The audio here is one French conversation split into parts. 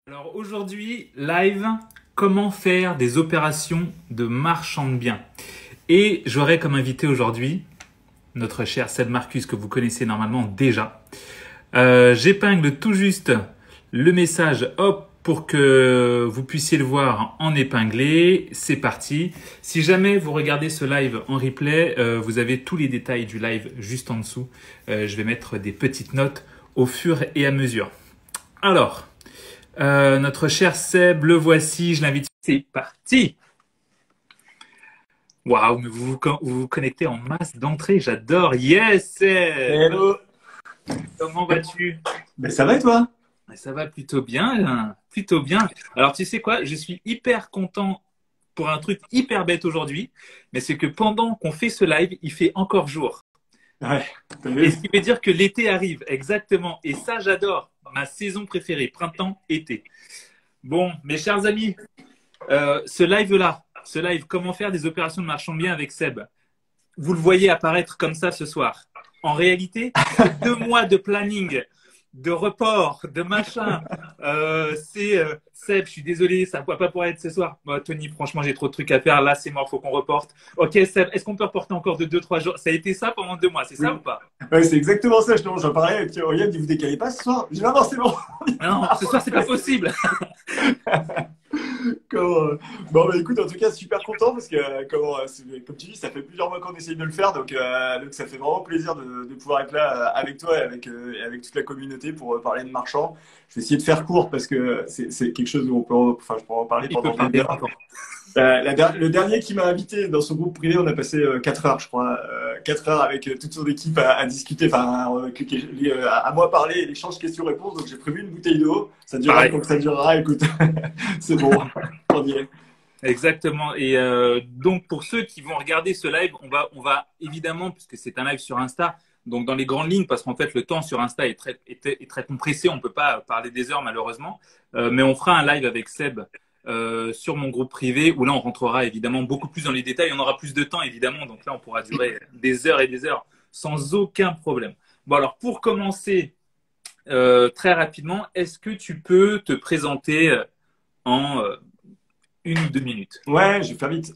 Alors aujourd'hui, live, comment faire des opérations de marchand de biens. Et j'aurai comme invité aujourd'hui notre cher Seb Marcus que vous connaissez normalement déjà. J'épingle tout juste le message, hop, pour que vous puissiez le voir en épinglé. C'est parti. Si jamais vous regardez ce live en replay, vous avez tous les détails du live juste en dessous. Je vais mettre des petites notes au fur et à mesure. Alors, notre cher Seb, le voici, je l'invite. C'est parti. Waouh, mais vous connectez en masse d'entrée, j'adore. Yes, Seb. Hello. Comment vas-tu? Ben ça va et toi? Ça va plutôt bien, hein, plutôt bien. Alors tu sais quoi, je suis hyper content pour un truc hyper bête aujourd'hui, mais c'est que pendant qu'on fait ce live, il fait encore jour. Ouais, t'as Et vu? ce qui veut dire que l'été arrive, exactement. Et ça, j'adore. Ma saison préférée, printemps-été. Bon, mes chers amis, ce live, comment faire des opérations de marchand de biens avec Seb, vous le voyez apparaître comme ça ce soir. En réalité, c'est 2 mois de planning, de report, de machin. Seb, je suis désolé, ça ne va pas pouvoir être ce soir. Bon, Tony, franchement, j'ai trop de trucs à faire. Là, c'est mort, faut qu'on reporte. Ok, Seb, est-ce qu'on peut reporter encore de 2-3 jours? Ça a été ça pendant 2 mois, c'est Oui. ça ou pas? Ouais, c'est exactement ça, justement. J'en parlais avec Oriane, dit vous décalez pas ce soir. Je dis non, c'est bon. Non, ce soir, c'est pas possible. Bon, bah écoute, en tout cas, super content parce que, comme tu dis, ça fait plusieurs mois qu'on essaye de le faire. Donc ça fait vraiment plaisir de pouvoir être là avec toi et avec toute la communauté pour parler de marchand. Je vais essayer de faire court parce que c'est quelque chose où je pourrais en parler Il peut pendant des parler heures. longtemps. Le dernier qui m'a invité dans son groupe privé, on a passé 4 heures, je crois, 4 heures avec toute son équipe à discuter, à moi parler, l'échange questions-réponses. Donc j'ai prévu une bouteille d'eau. Ça durera Pareil. comme ça durera. Écoute, c'est bon, on y est. Exactement. Et donc, pour ceux qui vont regarder ce live, on va évidemment, puisque c'est un live sur Insta, donc dans les grandes lignes, parce qu'en fait, le temps sur Insta est très compressé, on ne peut pas parler des heures malheureusement, mais on fera un live avec Seb sur mon groupe privé, où là, on rentrera évidemment beaucoup plus dans les détails, on aura plus de temps évidemment, donc là, on pourra durer des heures et des heures sans aucun problème. Bon, alors, pour commencer très rapidement, est-ce que tu peux te présenter en 1 ou 2 minutes? Ouais, je vais faire vite.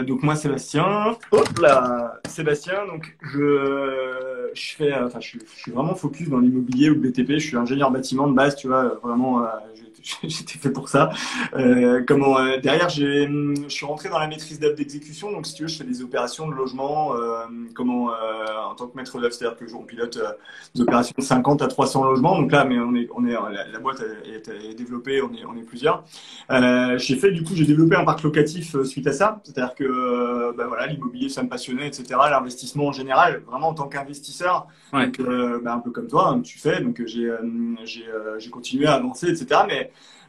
Donc moi, Sébastien. Hop là, Sébastien. Donc je suis vraiment focus dans l'immobilier ou le BTP. Je suis ingénieur bâtiment de base, tu vois. Vraiment, j'étais fait pour ça. Derrière, je suis rentré dans la maîtrise d'œuvre d'exécution. Donc si tu veux, je fais des opérations de logement. En tant que maître d'œuvre, c'est-à-dire que on pilote des opérations de 50 à 300 logements. Donc là, mais la boîte est développée. On est plusieurs. J'ai développé un parc locatif suite à ça. C'est-à-dire que voilà, l'immobilier, ça me passionnait, etc. L'investissement en général, vraiment en tant qu'investisseur, Ouais. donc un peu comme toi, hein, tu fais. Donc j'ai continué à avancer, etc.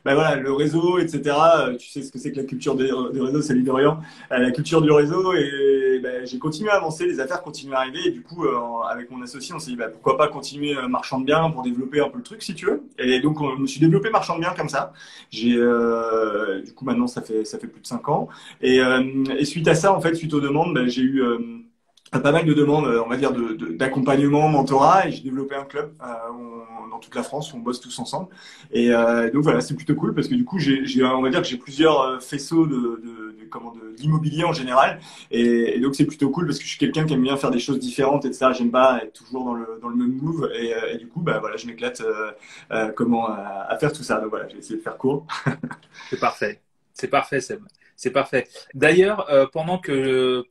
Mais voilà, le réseau, etc. Tu sais ce que c'est que la culture des réseaux, c'est l'île d'Orient. La culture du réseau et j'ai continué à avancer, les affaires continuent à arriver et du coup avec mon associé on s'est dit pourquoi pas continuer marchand de biens pour développer un peu le truc si tu veux. Et donc je me suis développé marchand de biens comme ça. Du coup maintenant ça fait plus de 5 ans et suite à ça en fait suite aux demandes j'ai eu pas mal de demandes, on va dire, d'accompagnement, mentorat, et j'ai développé un club dans toute la France où on bosse tous ensemble. Et donc voilà, c'est plutôt cool parce que du coup, on va dire que j'ai plusieurs faisceaux d'immobilier en général. Et donc c'est plutôt cool parce que je suis quelqu'un qui aime bien faire des choses différentes et ça, j'aime pas être toujours dans le même move. Et du coup, voilà, je m'éclate à faire tout ça. Donc voilà, j'ai essayé de faire court. C'est parfait. C'est parfait, Seb. C'est parfait. D'ailleurs, pendant que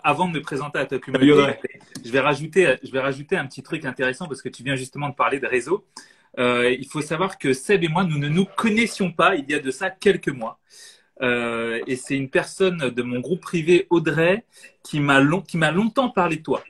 avant de me présenter à ta communauté, je vais rajouter un petit truc intéressant parce que tu viens justement de parler de réseau. Il faut savoir que Seb et moi, nous ne nous connaissions pas il y a de ça quelques mois. Et c'est une personne de mon groupe privé, Audrey, qui m'a longtemps parlé de toi.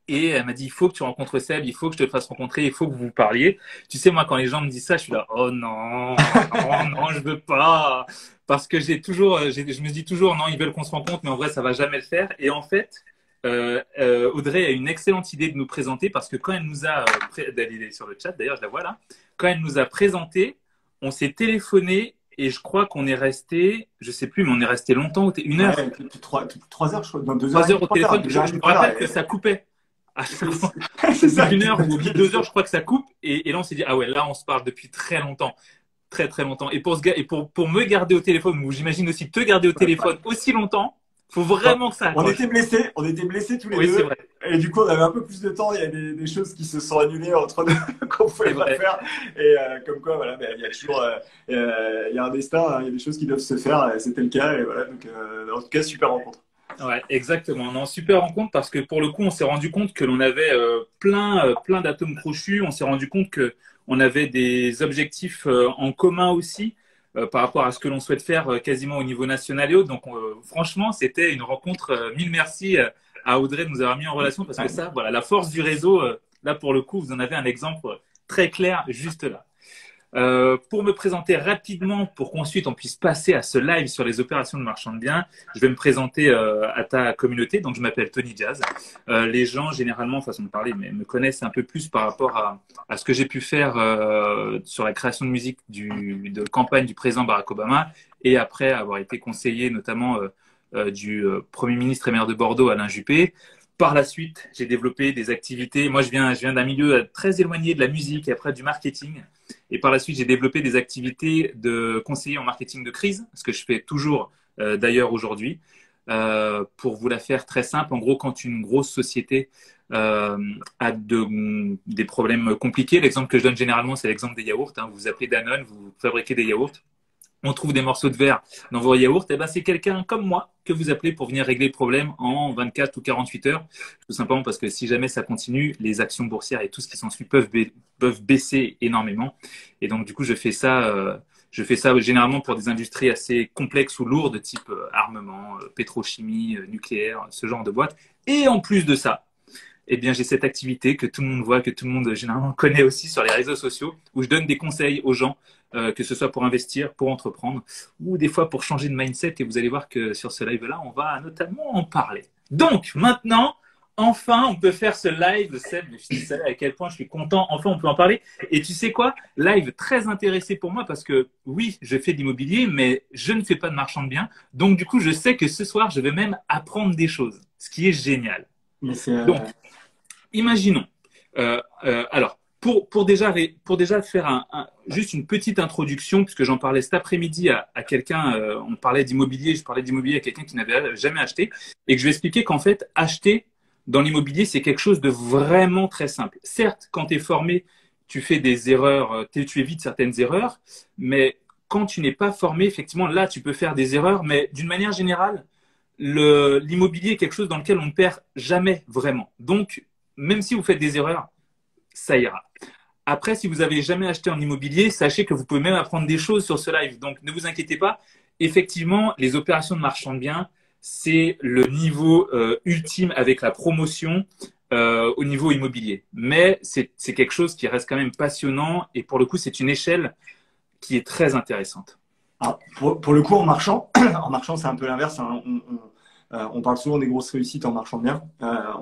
Et elle m'a dit, il faut que tu rencontres Seb, il faut que je te le fasse rencontrer, il faut que vous vous parliez. Tu sais, moi, quand les gens me disent ça, je suis là, oh non, oh non, je veux pas. Parce que je me dis toujours, non, ils veulent qu'on se rencontre, mais en vrai, ça va jamais le faire. Et en fait, Audrey a une excellente idée de nous présenter parce que quand elle nous a, elle est sur le chat, d'ailleurs, je la vois là, quand elle nous a présenté, on s'est téléphoné et je crois qu'on est resté, je sais plus, mais on est resté longtemps, 1 heure, Ouais, 3 heures, je crois, dans 2 heures et 3 heures demie, au 3 heures, téléphone. deux Je, heures et je demie, me 3 heures. rappelle que ça coupait. À chaque fois, au C'est bout ça. d'1 heure ou au bout de 2 heures, je crois que ça coupe. Et là, on s'est dit, ah ouais, là, on se parle depuis très longtemps. très très longtemps. Et pour me garder au téléphone, ou j'imagine aussi te garder au téléphone aussi longtemps, faut vraiment que ça accroche. On était blessés tous les Oui, deux. c'est vrai. Et du coup, on avait un peu plus de temps. Il y a des choses qui se sont annulées entre nous qu'on pouvait pas faire. Et comme quoi, voilà, il y a toujours, il y a un destin, hein, il y a des choses qui doivent se faire. C'était le cas. Et voilà, donc en tout cas, super rencontre. Ouais, exactement. Non, super rencontre parce que pour le coup, on s'est rendu compte que l'on avait plein d'atomes crochus. On s'est rendu compte que on avait des objectifs en commun aussi par rapport à ce que l'on souhaite faire quasiment au niveau national et autres. Donc, franchement, c'était une rencontre. Mille merci à Audrey de nous avoir mis en relation parce que ça, voilà, la force du réseau. Là, pour le coup, vous en avez un exemple très clair juste là. Pour me présenter rapidement, pour qu'ensuite on puisse passer à ce live sur les opérations de marchand de biens, je vais me présenter à ta communauté. Donc, je m'appelle Tony Jazz. Les gens, généralement, façon de parler, mais me connaissent un peu plus par rapport à ce que j'ai pu faire sur la création de musique de campagne du président Barack Obama et après avoir été conseiller notamment du Premier ministre et maire de Bordeaux, Alain Juppé. Par la suite, j'ai développé des activités. Moi, je viens d'un milieu très éloigné de la musique et après du marketing. Et par la suite, j'ai développé des activités de conseiller en marketing de crise, ce que je fais toujours d'ailleurs aujourd'hui. Pour vous la faire très simple, en gros, quand une grosse société a des problèmes compliqués, l'exemple que je donne généralement, c'est l'exemple des yaourts. Hein. Vous vous appelez Danone, vous fabriquez des yaourts. On trouve des morceaux de verre dans vos yaourts, et ben c'est quelqu'un comme moi que vous appelez pour venir régler le problème en 24 ou 48 heures. Tout simplement parce que si jamais ça continue, les actions boursières et tout ce qui s'ensuit peuvent baisser énormément. Et donc, du coup, je fais ça généralement pour des industries assez complexes ou lourdes, type armement, pétrochimie, nucléaire, ce genre de boîtes. Et en plus de ça, eh bien, j'ai cette activité que tout le monde voit, que tout le monde généralement connaît aussi sur les réseaux sociaux, où je donne des conseils aux gens, que ce soit pour investir, pour entreprendre, ou des fois pour changer de mindset. Et vous allez voir que sur ce live-là, on va notamment en parler. Donc, maintenant, enfin, on peut faire ce live, Seb. Je sais à quel point je suis content. Enfin, on peut en parler. Et tu sais quoi? Live très intéressé pour moi parce que oui, je fais de l'immobilier, mais je ne fais pas de marchand de biens. Donc, du coup, je sais que ce soir, je vais même apprendre des choses, ce qui est génial. Donc, imaginons. Alors, pour déjà faire juste une petite introduction, puisque j'en parlais cet après-midi à quelqu'un, on parlait d'immobilier, je parlais d'immobilier à quelqu'un qui n'avait jamais acheté, et que je vais expliquer qu'en fait, acheter dans l'immobilier, c'est quelque chose de vraiment très simple. Certes, quand tu es formé, tu fais des erreurs, tu évites certaines erreurs, mais quand tu n'es pas formé, effectivement, là, tu peux faire des erreurs, mais d'une manière générale, l'immobilier est quelque chose dans lequel on ne perd jamais vraiment. Donc, même si vous faites des erreurs, ça ira. Après, si vous n'avez jamais acheté en immobilier, sachez que vous pouvez même apprendre des choses sur ce live. Donc, ne vous inquiétez pas. Effectivement, les opérations de marchand de biens, c'est le niveau ultime avec la promotion au niveau immobilier. Mais c'est quelque chose qui reste quand même passionnant et pour le coup, c'est une échelle qui est très intéressante. Alors, pour le coup, en marchand, c'est un peu l'inverse. Hein. On parle souvent des grosses réussites en marchand de biens.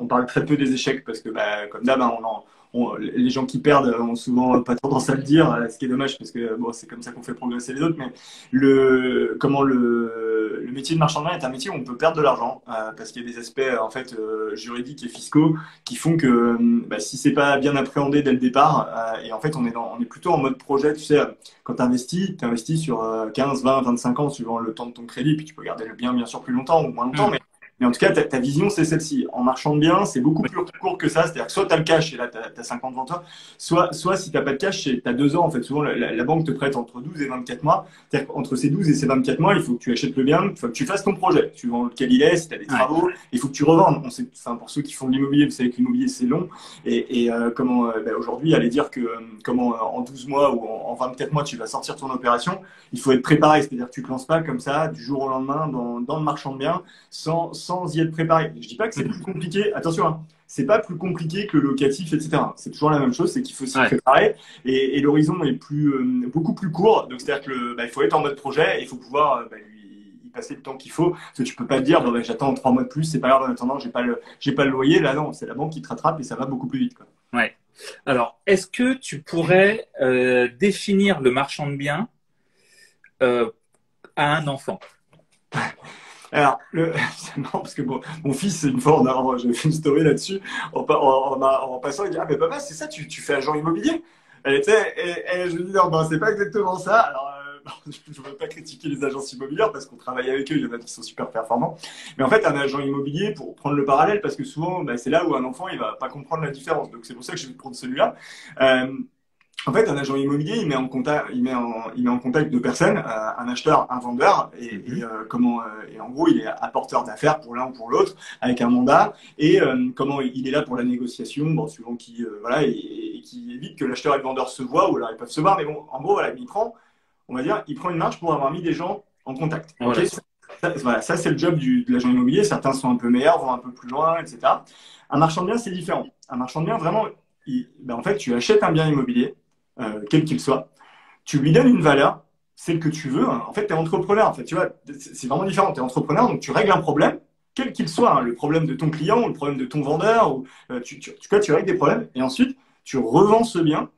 On parle très peu des échecs parce que, comme d'hab, hein, les gens qui perdent ont souvent pas tendance à le dire, ce qui est dommage parce que bon, c'est comme ça qu'on fait progresser les autres. Mais le métier de marchand de biens est un métier où on peut perdre de l'argent parce qu'il y a des aspects en fait juridiques et fiscaux qui font que si c'est pas bien appréhendé dès le départ, et en fait on est plutôt en mode projet. Tu sais, quand tu investis sur 15, 20, 25 ans suivant le temps de ton crédit, puis tu peux garder le bien sûr plus longtemps ou moins longtemps, mais en tout cas, ta vision, c'est celle-ci. En marchand de biens, c'est beaucoup plus court que ça. C'est-à-dire que soit tu as le cash et là, tu as 5 ans devant toi, soit si tu n'as pas de cash, tu as 2 ans. En fait, souvent, la banque te prête entre 12 et 24 mois. C'est-à-dire qu'entre ces 12 et ces 24 mois, il faut que tu achètes le bien, il faut que tu fasses ton projet, suivant lequel il est, si tu as des travaux, il faut que tu revendes. Pour ceux qui font de l'immobilier, vous savez que l'immobilier, c'est long. Et aujourd'hui, aller dire que en 12 mois ou en 24 mois, tu vas sortir ton opération, il faut être préparé. C'est-à-dire que tu ne te lances pas comme ça, du jour au lendemain, dans le marchand de biens, sans y être préparé. Je dis pas que c'est plus compliqué. Attention, hein, c'est pas plus compliqué que le locatif, etc. C'est toujours la même chose, c'est qu'il faut s'y préparer. Et l'horizon est beaucoup plus court. Donc c'est-à-dire que il faut être en mode projet et il faut pouvoir y passer le temps qu'il faut. Parce que tu peux pas te dire j'attends 3 mois de plus, c'est pas grave, en attendant j'ai pas le loyer. Là non, c'est la banque qui te rattrape et ça va beaucoup plus vite, quoi. Ouais. Alors, est-ce que tu pourrais définir le marchand de biens à un enfant? Alors, c'est marrant parce que mon fils, une fois, j'avais fait une story là-dessus, en passant, il dit: ah, mais papa, c'est ça, tu fais agent immobilier? Tu sais, et je lui dis, non, ben, c'est pas exactement ça. Alors, je ne veux pas critiquer les agences immobilières parce qu'on travaille avec eux, il y en a qui sont super performants. Mais en fait, un agent immobilier, pour prendre le parallèle, parce que souvent, bah, c'est là où un enfant, il va pas comprendre la différence. Donc, c'est pour ça que je vais prendre celui-là. Euh, En fait, un agent immobilier, il met en contact deux personnes, un acheteur, un vendeur, et en gros, il est apporteur d'affaires pour l'un ou pour l'autre, avec un mandat, et comment il est là pour la négociation, bon, suivant qui, voilà, et qui évite que l'acheteur et le vendeur se voient, ou alors ils peuvent se voir, mais bon, en gros, voilà, on va dire, il prend une marge pour avoir mis des gens en contact. Voilà. Okay, voilà, ça c'est le job de l'agent immobilier. Certains sont un peu meilleurs, vont un peu plus loin, etc. Un marchand de biens, c'est différent. Un marchand de biens, vraiment, ben, en fait, tu achètes un bien immobilier quel qu'il soit, tu lui donnes une valeur, celle que tu veux. Hein. En fait, tu es entrepreneur. En fait, tu vois, c'est vraiment différent. Tu es entrepreneur, donc tu règles un problème, quel qu'il soit, hein, le problème de ton client ou le problème de ton vendeur, ou, tu règles des problèmes, et ensuite, tu revends ce bien,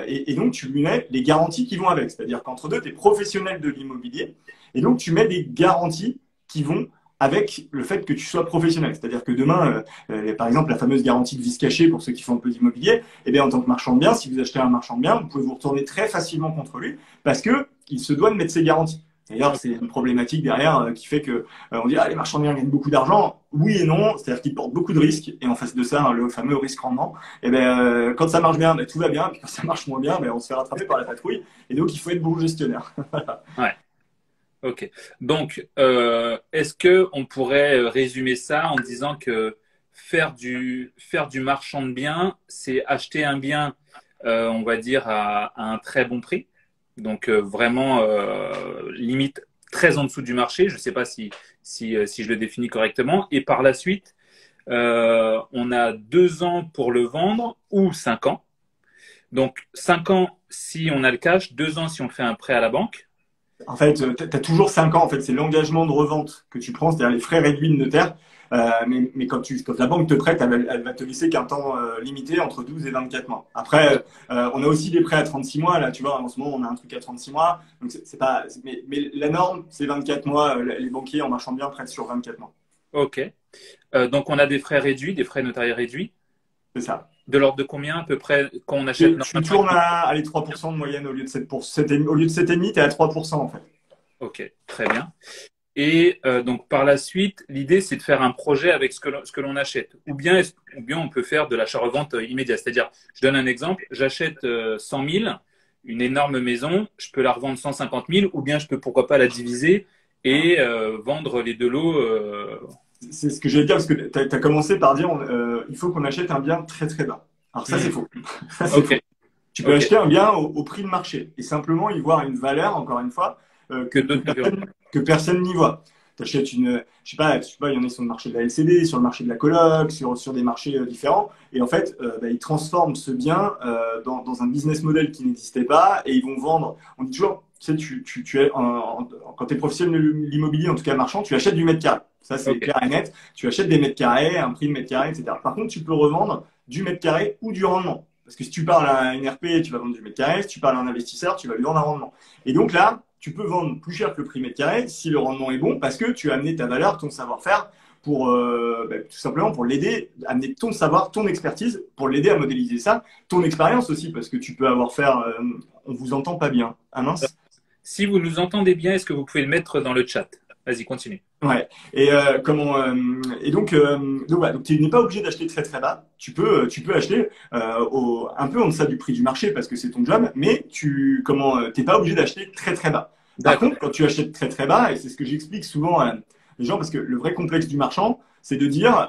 et donc tu lui mets les garanties qui vont avec. C'est-à-dire qu'entre deux, tu es professionnel de l'immobilier, et donc tu mets des garanties qui vont avec le fait que tu sois professionnel. C'est-à-dire que demain, par exemple, la fameuse garantie de vice caché pour ceux qui font un peu d'immobilier, eh bien, en tant que marchand de biens, si vous achetez un marchand de biens, vous pouvez vous retourner très facilement contre lui parce que il se doit de mettre ses garanties. D'ailleurs, c'est une problématique derrière qui fait que on dit ah, les marchands de biens gagnent beaucoup d'argent. Oui et non, c'est-à-dire qu'ils portent beaucoup de risques et en face de ça, hein, le fameux risque rendement. Et ben quand ça marche bien, ben, tout va bien, puis quand ça marche moins bien, ben, on se fait rattraper par la patrouille. Et donc il faut être bon gestionnaire. Ouais. Ok. Donc, est-ce que on pourrait résumer ça en disant que faire du marchand de biens, c'est acheter un bien, on va dire, à un très bon prix. Donc, vraiment, limite très en dessous du marché. Je ne sais pas si je le définis correctement. Et par la suite, on a 2 ans pour le vendre ou 5 ans. Donc, 5 ans si on a le cash, 2 ans si on fait un prêt à la banque. En fait, tu as toujours 5 ans. En fait, c'est l'engagement de revente que tu prends, c'est-à-dire les frais réduits de notaire. Mais quand la banque te prête, elle va te laisser qu'un temps limité entre 12 et 24 mois. Après, on a aussi des prêts à 36 mois. Là, tu vois, en ce moment, on a un truc à 36 mois. Donc, c'est pas, mais la norme, c'est 24 mois. Les banquiers en marchand de biens prêtent sur 24 mois. Ok. Donc, on a des frais réduits, des frais notariés réduits. C'est ça. De l'ordre de combien à peu près quand on achète Tu normalement? tournes à les 3% de moyenne au lieu de 7%. Au lieu de 7,5, tu es à 3% en fait. Ok, très bien. Et donc par la suite, l'idée c'est de faire un projet avec ce que l'on achète. Ou bien on peut faire de l'achat-revente immédiat. C'est-à-dire, je donne un exemple, j'achète 100 000, une énorme maison, je peux la revendre 150 000, ou bien je peux pourquoi pas la diviser et vendre les deux lots. C'est ce que j'allais dire parce que tu as commencé par dire il faut qu'on achète un bien très très bas. Alors ça, c'est faux. Ça, c'est faux. Ok, Tu peux ok. acheter un bien au prix de marché et simplement y voir une valeur, encore une fois, Que d'autres ne verront que personne n'y voit. Tu achètes je sais pas, il y en a sur le marché de la LCD, sur le marché de la coloc, sur des marchés différents. Et en fait, bah, ils transforment ce bien dans un business model qui n'existait pas et ils vont vendre. On dit toujours, tu sais, quand tu es professionnel de l'immobilier, en tout cas marchand, tu achètes du mètre carré. Ça, c'est Ok, clair et net. Tu achètes des mètres carrés, un prix de mètre carré, etc. Par contre, tu peux revendre du mètre carré ou du rendement. Parce que si tu parles à une RP, tu vas vendre du mètre carré. Si tu parles à un investisseur, tu vas lui vendre un rendement. Et donc là, tu peux vendre plus cher que le prix mètre carré si le rendement est bon parce que tu as amené ta valeur, ton savoir-faire pour tout simplement pour l'aider, amener ton savoir, ton expertise pour l'aider à modéliser ça, ton expérience aussi parce que tu peux avoir fait, on vous entend pas bien, ah mince. si vous nous entendez bien, est-ce que vous pouvez le mettre dans le chat? Vas-y, continue. Ouais. Donc voilà, donc tu n'es pas obligé d'acheter très très bas. Tu peux acheter un peu en deçà du prix du marché parce que c'est ton job, mais t'es pas obligé d'acheter très très bas. Par D'accord. contre, quand tu achètes très très bas, et c'est ce que j'explique souvent à les gens, parce que le vrai complexe du marchand, c'est de dire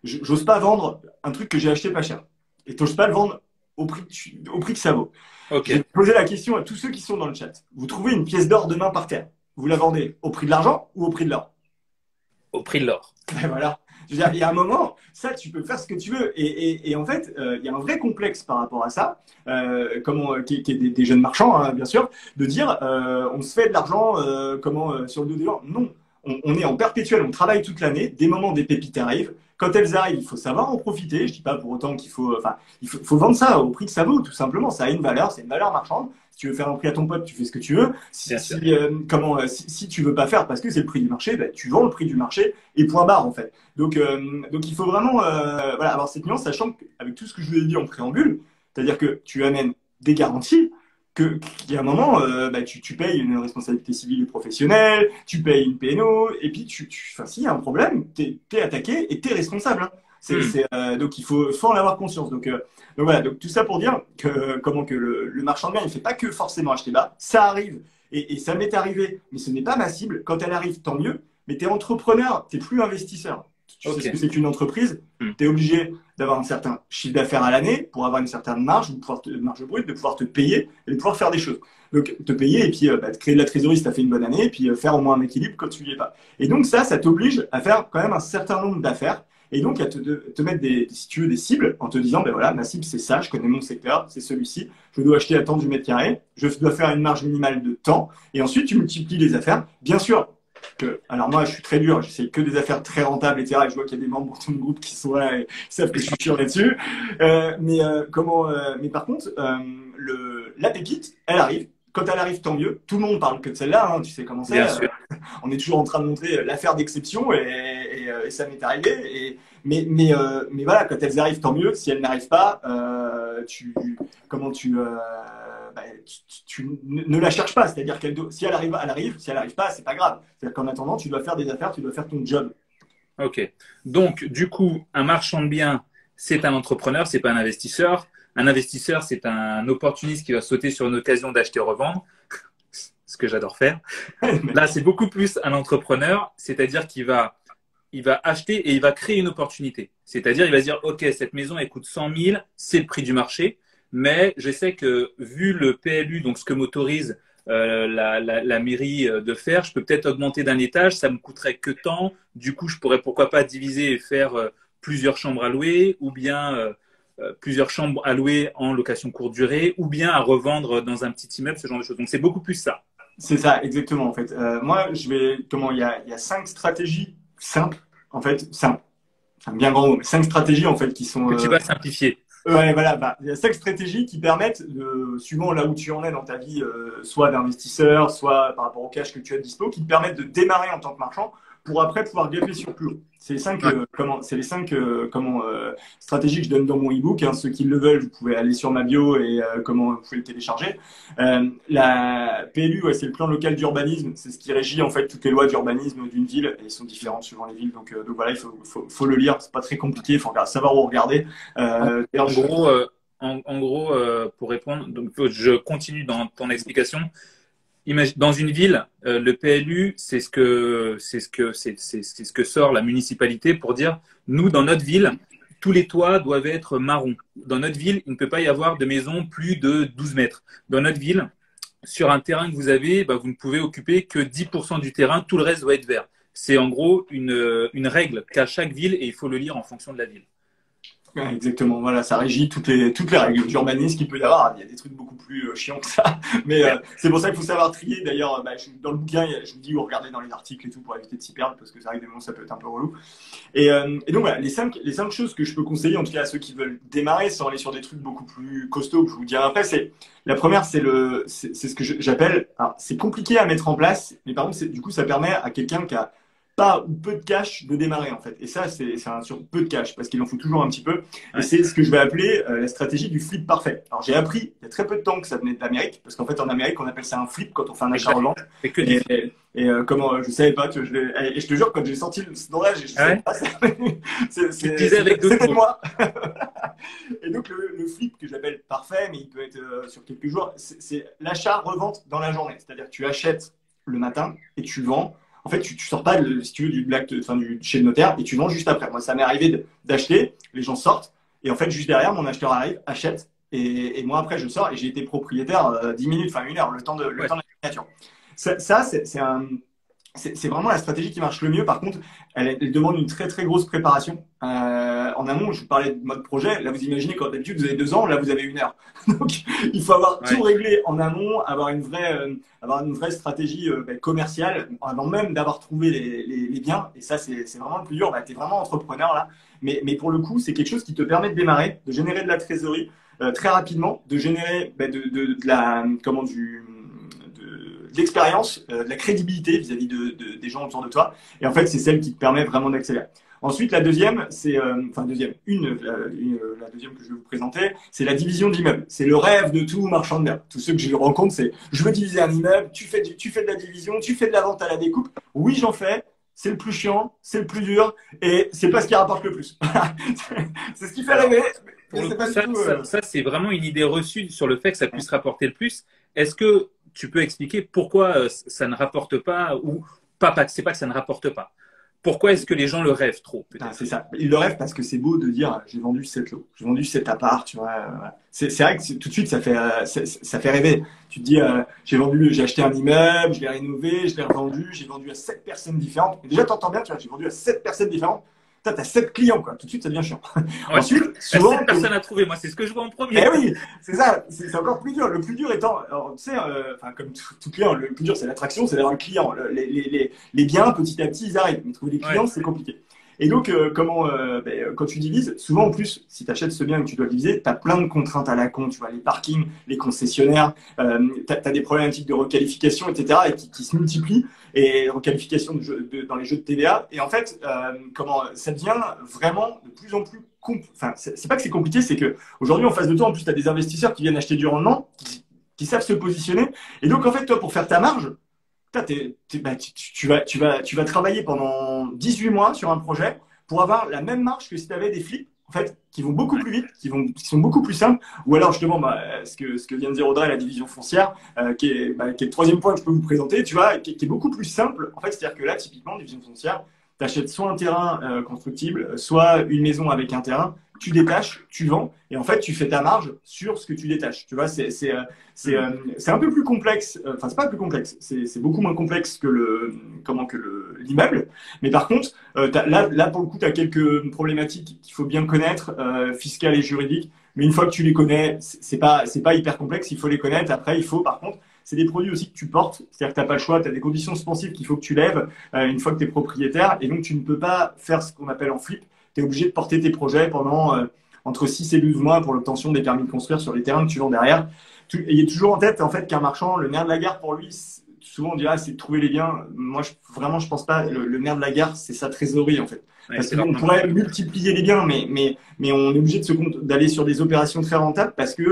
j'ose pas vendre un truc que j'ai acheté pas cher, et t'oses pas le vendre au prix que ça vaut. Ok. Je vais poser la question à tous ceux qui sont dans le chat. Vous trouvez une pièce d'or demain par terre, vous la vendez au prix de l'argent ou au prix de l'or? Au prix de l'or. Ben voilà. Je veux dire, il y a un moment, ça, tu peux faire ce que tu veux. Et en fait, il y a un vrai complexe par rapport à ça, qui est des jeunes marchands, hein, bien sûr, de dire on se fait de l'argent sur le dos des gens. Non, on est en perpétuel, on travaille toute l'année, des moments, des pépites arrivent. Quand elles arrivent, il faut savoir en profiter. Je dis pas pour autant qu'il faut, enfin, faut vendre ça au prix que ça vaut, tout simplement. Ça a une valeur, c'est une valeur marchande. Si tu veux faire un prix à ton pote, tu fais ce que tu veux. Bien sûr. Si tu veux pas faire parce que c'est le prix du marché, ben, tu vends le prix du marché et point barre en fait. Donc il faut vraiment voilà, avoir cette nuance, sachant qu'avec tout ce que je vous ai dit en préambule, C'est-à-dire que tu amènes des garanties qu'il y a un moment, tu payes une responsabilité civile et professionnelle, tu payes une PNO, et puis s'il y a un problème, t'es attaqué et t'es responsable. Hein. Donc il faut en avoir conscience. Donc voilà, donc tout ça pour dire que le marchand de biens, il ne fait pas que forcément acheter bas, ça arrive, et ça m'est arrivé, mais ce n'est pas ma cible. Quand elle arrive, tant mieux, mais tu es entrepreneur, tu n'es plus investisseur. Tu sais ce que c'est qu'une entreprise, tu es obligé d'avoir un certain chiffre d'affaires à l'année pour avoir une certaine marge, marge brute, de pouvoir te payer et de pouvoir faire des choses. Donc te payer et puis te créer de la trésorerie si tu as fait une bonne année et puis faire au moins un équilibre quand tu n'y es pas. Et donc ça t'oblige à faire quand même un certain nombre d'affaires et donc à te mettre si tu veux, des cibles en te disant, ben voilà, ma cible c'est ça, je connais mon secteur, c'est celui-ci, je dois acheter à tant du mètre carré, je dois faire une marge minimale de temps et ensuite tu multiplies les affaires. Bien sûr, alors moi je suis très dur, j'essaie que des affaires très rentables, etc. Et je vois qu'il y a des membres de mon groupe qui sont là et savent que je suis sûr là-dessus. Mais par contre, la pépite, elle arrive. Quand elle arrive, tant mieux. Tout le monde parle que de celle-là, hein, tu sais comment c'est. On est toujours en train de montrer l'affaire d'exception et ça m'est arrivé. Mais voilà, quand elles arrivent, tant mieux. Si elles n'arrivent pas, tu ne la cherches pas. C'est-à-dire si elle arrive, elle arrive. Si elle n'arrive pas, c'est pas grave. C'est-à-dire qu'en attendant, tu dois faire des affaires, tu dois faire ton job. Ok. Donc, du coup, un marchand de biens, c'est un entrepreneur, c'est pas un investisseur. Un investisseur, c'est un opportuniste qui va sauter sur une occasion d'acheter-revendre, ce que j'adore faire. Là, c'est beaucoup plus un entrepreneur, c'est-à-dire qu'il va acheter et il va créer une opportunité. C'est-à-dire, il va se dire, OK, cette maison, elle coûte 100 000, c'est le prix du marché, mais je sais que vu le PLU, donc ce que m'autorise la mairie de faire, je peux peut-être augmenter d'un étage, ça me coûterait que tant. Du coup, je pourrais pourquoi pas diviser et faire plusieurs chambres à louer ou bien plusieurs chambres à louer en location courte durée ou bien à revendre dans un petit immeuble, ce genre de choses. Donc, c'est beaucoup plus ça. C'est ça, exactement, en fait. Moi, il y a 5 stratégies simples, en fait, simples. C'est un bien grand mot, mais 5 stratégies, en fait, qui sont… Que tu vas simplifier. Ouais, voilà, il y a 5 stratégies qui permettent, suivant là où tu en es dans ta vie, soit d'investisseur, soit par rapport au cash que tu as de dispo, qui te permettent de démarrer en tant que marchand pour après pouvoir gagner sur plus haut. C'est les 5 stratégies que je donne dans mon e-book. Hein. Ceux qui le veulent, vous pouvez aller sur ma bio et vous pouvez le télécharger. La PLU, ouais, c'est le plan local d'urbanisme. C'est ce qui régit en fait toutes les lois d'urbanisme d'une ville et elles sont différentes suivant les villes. Donc voilà, il faut le lire. C'est pas très compliqué. Il faut savoir où regarder. En gros, pour répondre, donc, je continue dans ton explication. Dans une ville, le PLU, c'est ce que sort la municipalité pour dire, nous, dans notre ville, tous les toits doivent être marrons. Dans notre ville, il ne peut pas y avoir de maison plus de 12 mètres. Dans notre ville, sur un terrain que vous avez, vous ne pouvez occuper que 10% du terrain, tout le reste doit être vert. C'est en gros une règle qu'a chaque ville et il faut le lire en fonction de la ville. Ouais, exactement, voilà, ça régit toutes les règles d'urbanisme qu'il peut y avoir. Il y a des trucs beaucoup plus chiants que ça, mais c'est pour ça qu'il faut savoir trier. D'ailleurs, dans le bouquin, je vous dis où regarder dans les articles et tout pour éviter de s'y perdre, parce que ça arrive des moments ça peut être un peu relou. Et donc voilà, les cinq choses que je peux conseiller, en tout cas à ceux qui veulent démarrer, sans aller sur des trucs beaucoup plus costauds que je vous dirai après, la première, c'est ce que j'appelle, c'est compliqué à mettre en place, mais par contre, du coup, ça permet à quelqu'un qui a pas ou peu de cash de démarrer en fait. Et ça, c'est sur peu de cash parce qu'il en faut toujours un petit peu. Et c'est ce que je vais appeler la stratégie du flip parfait. Alors j'ai appris il y a très peu de temps que ça venait d'Amérique parce qu'en fait en Amérique on appelle ça un flip quand on fait un achat-revente. Et comment je savais pas, et je te jure quand j'ai sorti ce nom-là, je savais pas. C'était moi. Et donc le flip que j'appelle parfait, mais il peut être sur quelques jours, c'est l'achat-revente dans la journée. C'est-à-dire que tu achètes le matin et tu vends. En fait, tu sors pas, si tu veux, chez le notaire et tu vends juste après. Moi, ça m'est arrivé d'acheter, les gens sortent et en fait, juste derrière, mon acheteur arrive, achète et moi après, je sors et j'ai été propriétaire 10 minutes, enfin 1 heure, le temps de la signature. C'est vraiment la stratégie qui marche le mieux. Par contre, elle demande une très très grosse préparation. En amont, je vous parlais de mode projet. Là, vous imaginez quand d'habitude vous avez 2 ans, là vous avez 1 heure. Donc, il faut avoir tout réglé en amont, avoir une vraie stratégie commerciale avant même d'avoir trouvé les biens. Et ça, c'est vraiment le plus dur. Tu es vraiment entrepreneur là. Mais pour le coup, c'est quelque chose qui te permet de démarrer, de générer de la trésorerie très rapidement, de générer de l'expérience, de la crédibilité vis-à-vis des gens autour de toi. Et en fait, c'est celle qui te permet vraiment d'accélérer. Ensuite, la deuxième, c'est, enfin deuxième, la deuxième que je vais vous présenter, c'est la division d'immeubles. C'est le rêve de tout marchand de biens. Tous ceux que je rencontre, c'est je veux diviser un immeuble, tu fais de la division, tu fais de la vente à la découpe. Oui, j'en fais. C'est le plus chiant, c'est le plus dur, et c'est pas ce qui rapporte le plus. C'est ce qui fait rêver. Mais c'est pas du tout, ça c'est vraiment une idée reçue sur le fait que ça puisse rapporter le plus. Est-ce que tu peux expliquer pourquoi ça ne rapporte pas ou pas, c'est pas que ça ne rapporte pas. Pourquoi est-ce que les gens le rêvent trop, peut-être? C'est ça. Ils le rêvent parce que c'est beau de dire j'ai vendu 7 lots, j'ai vendu 7 apparts, tu vois. C'est vrai que tout de suite ça fait rêver. Tu te dis j'ai acheté un immeuble, je l'ai rénové, je l'ai revendu, j'ai vendu à 7 personnes différentes. Et déjà t'entends bien, tu vois, j'ai vendu à 7 personnes différentes. Tu as 7 clients, quoi. Tout de suite, ça devient chiant. Ouais. Ensuite, souvent. 7 personnes à trouver, moi, c'est ce que je vois en premier. Eh oui, c'est ça. C'est encore plus dur. Le plus dur étant, alors, tu sais, comme tout client, le plus dur, c'est l'attraction, c'est d'avoir le client. Les biens, petit à petit, ils arrivent. Mais trouver des clients, c'est compliqué. Et donc, quand tu divises, souvent en plus, si tu achètes ce bien et que tu dois le diviser, tu as plein de contraintes à la con. Tu vois, les parkings, les concessionnaires, tu as des problématiques de requalification, etc., et qui se multiplient. Et requalification dans les jeux de TVA. Et en fait, ça devient vraiment de plus en plus enfin, c'est pas que c'est compliqué, c'est que aujourd'hui en face de toi, en plus, tu as des investisseurs qui viennent acheter du rendement, qui savent se positionner. Et donc, en fait, toi, pour faire ta marge, tu vas travailler pendant 18 mois sur un projet pour avoir la même marge que si tu avais des flips, en fait, qui vont beaucoup plus vite, qui sont beaucoup plus simples. Ou alors, justement, ce que vient de dire Audrey, la division foncière, qui est le troisième point que je peux vous présenter, tu vois, qui est beaucoup plus simple. En fait, c'est-à-dire que là, typiquement, division foncière, tu achètes soit un terrain constructible, soit une maison avec un terrain, tu détaches, tu vends, et en fait, tu fais ta marge sur ce que tu détaches. Tu vois, c'est un peu plus complexe. Enfin, c'est pas plus complexe. C'est beaucoup moins complexe que l'immeuble. Mais par contre, là, pour le coup, tu as quelques problématiques qu'il faut bien connaître, fiscales et juridiques. Mais une fois que tu les connais, c'est pas hyper complexe. Il faut les connaître. Après, il faut, par contre, c'est des produits aussi que tu portes. C'est-à-dire que tu n'as pas le choix. Tu as des conditions suspensives qu'il faut que tu lèves une fois que tu es propriétaire. Et donc, tu ne peux pas faire ce qu'on appelle en flip. Tu es obligé de porter tes projets pendant entre 6 et 12 mois pour l'obtention des permis de construire sur les terrains que tu vends derrière. Ayez toujours en tête en fait qu'un marchand, le nerf de la guerre pour lui, souvent on dirait c'est de trouver les biens. Moi, je pense pas. Le nerf de la guerre, c'est sa trésorerie en fait. Ouais, parce qu'on pourrait multiplier les biens, mais on est obligé d'aller sur des opérations très rentables parce que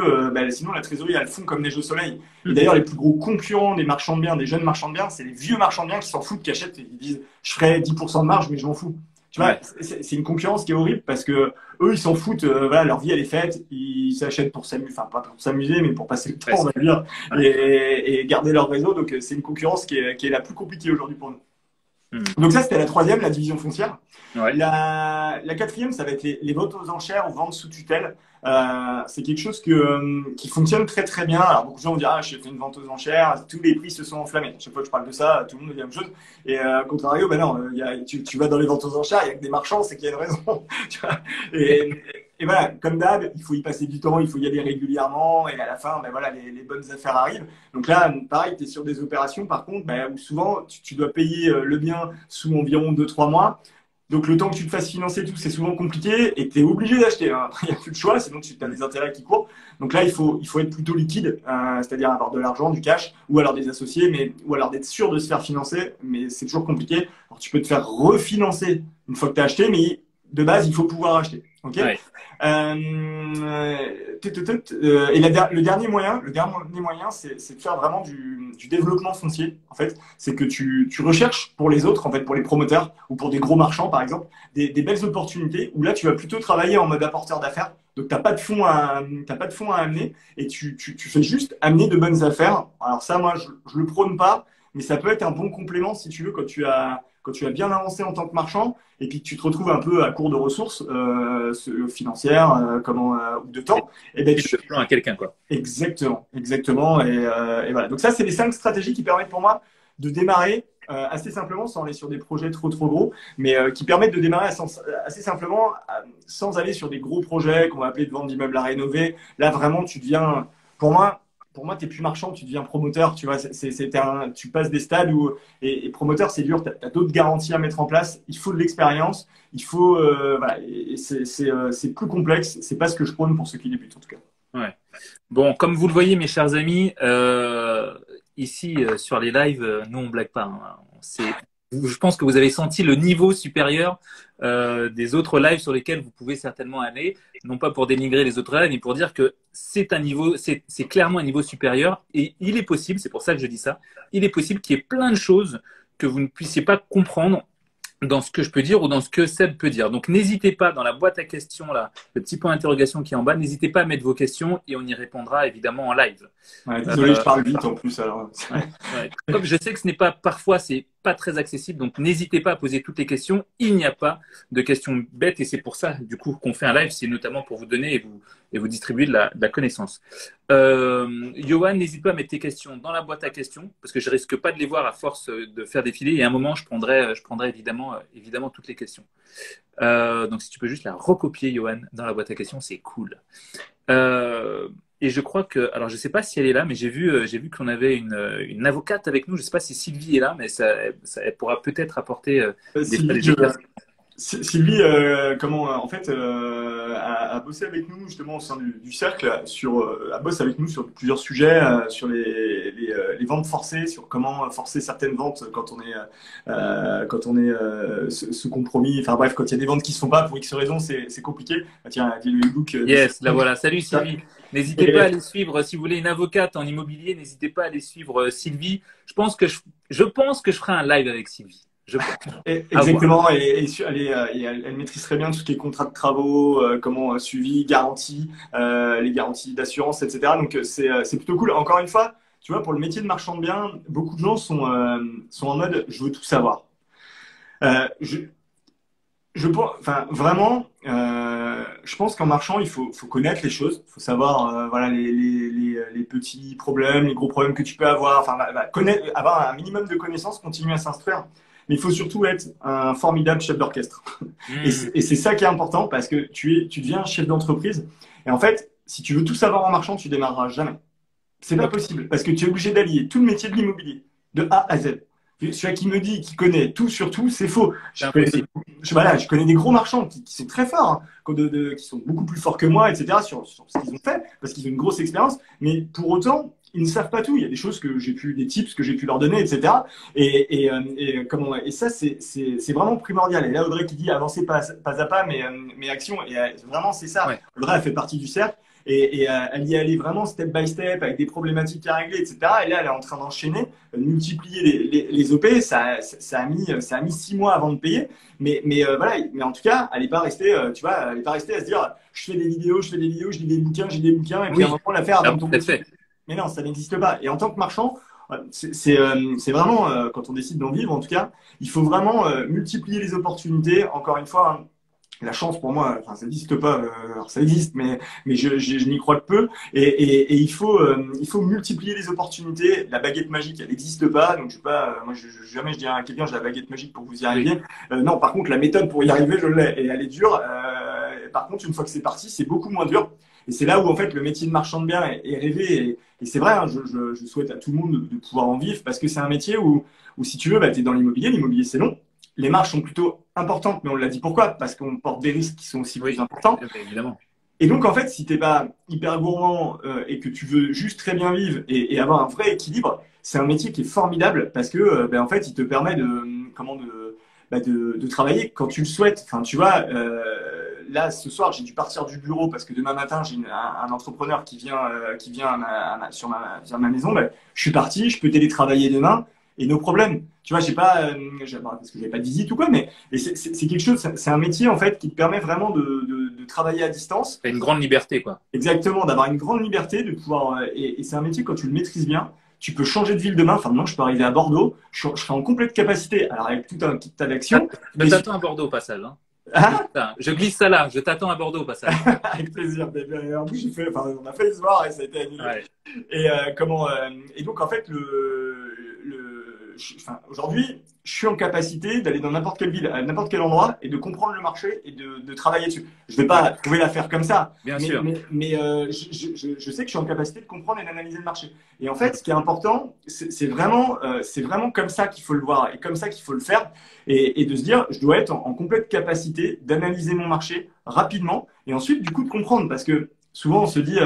sinon la trésorerie elle fond comme des jeux au soleil. Et d'ailleurs, les plus gros concurrents des marchands de biens, des jeunes marchands de biens, c'est les vieux marchands de biens qui s'en foutent, qui achètent et qui disent je ferai 10% de marge, mais je m'en fous. Tu vois, c'est une concurrence qui est horrible parce que eux, ils s'en foutent. Voilà, leur vie, elle est faite. Ils s'achètent pour s'amuser, enfin pas pour s'amuser, mais pour passer le temps, on va dire, et garder leur réseau. Donc, c'est une concurrence qui est la plus compliquée aujourd'hui pour nous. Donc ça, c'était la troisième, la division foncière. Ouais. La quatrième, ça va être les ventes aux enchères ou ventes sous tutelle. C'est quelque chose qui fonctionne très très bien. Alors beaucoup de gens vont dire ah j'ai fait une vente aux enchères, tous les prix se sont enflammés. Chaque fois que je parle de ça, tout le monde me dit la même chose. Et contrario, non, tu vas dans les ventes aux enchères, il y a que des marchands, c'est qu'il y a une raison. Tu vois, et voilà, comme d'hab, il faut y passer du temps, il faut y aller régulièrement, et à la fin, voilà, les bonnes affaires arrivent. Donc là, pareil, tu es sur des opérations, par contre, où souvent, tu dois payer le bien sous environ 2-3 mois. Donc le temps que tu te fasses financer tout, c'est souvent compliqué, et tu es obligé d'acheter. Hein. Il n'y a plus de choix, sinon tu as des intérêts qui courent. Donc là, il faut être plutôt liquide, c'est-à-dire avoir de l'argent, du cash, ou alors des associés, ou alors d'être sûr de se faire financer, mais c'est toujours compliqué. Alors tu peux te faire refinancer une fois que tu as acheté, mais de base, il faut pouvoir acheter. Ok. Ouais. Et le dernier moyen, c'est de faire vraiment du développement foncier. En fait, c'est que tu recherches pour les autres, en fait, pour les promoteurs ou pour des gros marchands, par exemple, des belles opportunités où là, tu vas plutôt travailler en mode apporteur d'affaires. Donc, t'as pas de fonds à amener et tu fais juste amener de bonnes affaires. Alors ça, moi, je le prône pas, mais ça peut être un bon complément si tu veux quand tu as bien avancé en tant que marchand et puis que tu te retrouves un peu à court de ressources financières ou de temps. Et ben, tu fais plan à quelqu'un, quoi. Exactement. Et voilà. Donc ça, c'est les 5 stratégies qui permettent pour moi de démarrer assez simplement, sans aller sur des projets trop gros, mais qui permettent de démarrer assez simplement sans aller sur des gros projets qu'on va appeler de vente d'immeubles à rénover. Là, vraiment, tu deviens, pour moi, tu n'es plus marchand, tu deviens promoteur. Tu vois, tu passes des stades où et promoteur, c'est dur. Tu as d'autres garanties à mettre en place. Il faut de l'expérience. Il faut voilà. Et c'est plus complexe. C'est pas ce que je prône pour ceux qui débutent en tout cas. Ouais. Bon, comme vous le voyez, mes chers amis, ici sur les lives, nous on blague pas. Hein. je pense que vous avez senti le niveau supérieur des autres lives sur lesquels vous pouvez certainement aller, non pas pour dénigrer les autres lives, mais pour dire que c'est un niveau, c'est clairement un niveau supérieur et il est possible, c'est pour ça que je dis ça, il est possible qu'il y ait plein de choses que vous ne puissiez pas comprendre dans ce que je peux dire ou dans ce que Seb peut dire. Donc n'hésitez pas dans la boîte à questions, là, le petit point d'interrogation qui est en bas, n'hésitez pas à mettre vos questions et on y répondra évidemment en live. Ouais, désolé, je parle vite en plus alors. Ouais, ouais. Comme je sais que ce n'est pas parfois, c'est pas très accessible, donc n'hésitez pas à poser toutes les questions. Il n'y a pas de questions bêtes et c'est pour ça du coup qu'on fait un live, c'est notamment pour vous donner et vous distribuer de la connaissance. Johan, n'hésite pas à mettre tes questions dans la boîte à questions parce que je risque pas de les voir à force de faire défiler et à un moment je prendrai évidemment toutes les questions. Donc si tu peux juste la recopier, Johan, dans la boîte à questions, c'est cool. Et je crois que, alors je sais pas si elle est là, mais j'ai vu qu'on avait une avocate avec nous. Je sais pas si Sylvie est là, mais elle pourra peut-être apporter des Sylvie, en fait, a bossé avec nous justement au sein du cercle, a bossé avec nous sur plusieurs sujets, sur les ventes forcées, sur comment forcer certaines ventes quand on est sous compromis. Enfin bref, quand il y a des ventes qui se font pas pour X raisons, c'est compliqué. Ah, tiens, le e-book. Yes, là voilà. Salut Sylvie. N'hésitez pas à les suivre si vous voulez une avocate en immobilier. N'hésitez pas à aller suivre Sylvie. Je pense que je ferai un live avec Sylvie. Exactement, elle maîtrise très bien tout ce qui est contrat de travaux, comment suivi, garantie, les garanties d'assurance, etc. Donc c'est plutôt cool. Encore une fois, tu vois, pour le métier de marchand de biens, beaucoup de gens sont en mode je veux tout savoir. Enfin vraiment, je pense qu'en marchand, il faut connaître les choses, il faut savoir voilà les petits problèmes, les gros problèmes que tu peux avoir. Enfin, avoir un minimum de connaissances, continuer à s'instruire. Mais il faut surtout être un formidable chef d'orchestre. Et c'est ça qui est important parce que tu deviens un chef d'entreprise. Et en fait, si tu veux tout savoir en marchand, tu démarreras jamais. C'est pas possible parce que tu es obligé d'allier tout le métier de l'immobilier, de A à Z. Celui qui me dit qu'il connaît tout sur tout, c'est faux. Je connais des gros marchands qui sont très forts, hein, qui sont beaucoup plus forts que moi, etc., sur ce qu'ils ont fait, parce qu'ils ont une grosse expérience. Mais pour autant, ils ne savent pas tout. Il y a des choses des tips que j'ai pu leur donner, etc. Et ça, c'est vraiment primordial. Et là, Audrey qui dit avancer pas à pas, mais action. Et vraiment, c'est ça. Ouais. Audrey, elle fait partie du cercle. Et elle y allait vraiment step by step avec des problématiques à régler, etc. Et là, elle est en train d'enchaîner, de multiplier les OP. Ça a mis 6 mois avant de payer. Mais voilà. Mais en tout cas, elle n'est pas restée, elle n'est pas restée à se dire, je fais des vidéos, je lis des bouquins, et puis à un moment, l'affaire va me tomber dessus. Mais non, ça n'existe pas. Et en tant que marchand, c'est vraiment, quand on décide d'en vivre, en tout cas, il faut vraiment multiplier les opportunités. Encore une fois, hein, la chance pour moi, enfin, ça n'existe pas. Alors ça existe, mais je n'y crois que peu. Et il faut multiplier les opportunités. La baguette magique, elle n'existe pas. Donc jamais je dirais à quelqu'un j'ai la baguette magique pour que vous y arriviez. Non, par contre, la méthode pour y arriver, je l'ai et elle est dure. Par contre, une fois que c'est parti, c'est beaucoup moins dur. Et c'est là où en fait le métier de marchand de biens est rêvé. Et c'est vrai, hein, je souhaite à tout le monde de pouvoir en vivre parce que c'est un métier où si tu veux, tu es dans l'immobilier. L'immobilier, c'est long. Les marges sont plutôt importantes, mais on l'a dit pourquoi? Parce qu'on porte des risques qui sont aussi plus importants. Évidemment. Et donc, en fait, si t'es pas hyper gourmand et que tu veux juste très bien vivre et avoir un vrai équilibre, c'est un métier qui est formidable parce que, en fait, il te permet de travailler quand tu le souhaites. Enfin, tu vois, là, ce soir, j'ai dû partir du bureau parce que demain matin, j'ai un entrepreneur qui vient sur ma maison. Je suis parti, je peux télétravailler demain. Et nos problèmes, tu vois, j'ai pas, parce que j'avais pas de visite ou quoi, mais c'est quelque chose, c'est un métier en fait qui te permet vraiment de travailler à distance. C'est une grande liberté, quoi. Exactement, d'avoir une grande liberté, de pouvoir, et c'est un métier quand tu le maîtrises bien, tu peux changer de ville demain. Enfin, maintenant, je peux arriver à Bordeaux, je serai en complète capacité, alors avec tout un tas d'actions. Je t'attends à Bordeaux au passage. Hein. Ah, je glisse ça là, je t'attends à Bordeaux au passage. Avec plaisir. En plus, on a failli se voir et ça a été annulé. Ouais. Et donc, en fait, aujourd'hui, je suis en capacité d'aller dans n'importe quelle ville, à n'importe quel endroit et de comprendre le marché et de travailler dessus. Je ne vais pas trouver l'affaire comme ça. Bien sûr. Mais je sais que je suis en capacité de comprendre et d'analyser le marché. Et en fait, ce qui est important, c'est vraiment comme ça qu'il faut le voir et comme ça qu'il faut le faire et de se dire, je dois être en complète capacité d'analyser mon marché rapidement et ensuite, du coup, de comprendre. Parce que souvent, on se dit,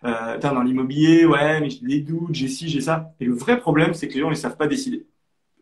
dans l'immobilier, ouais, mais j'ai des doutes, j'ai ci, j'ai ça. Et le vrai problème, c'est que les gens ne savent pas décider.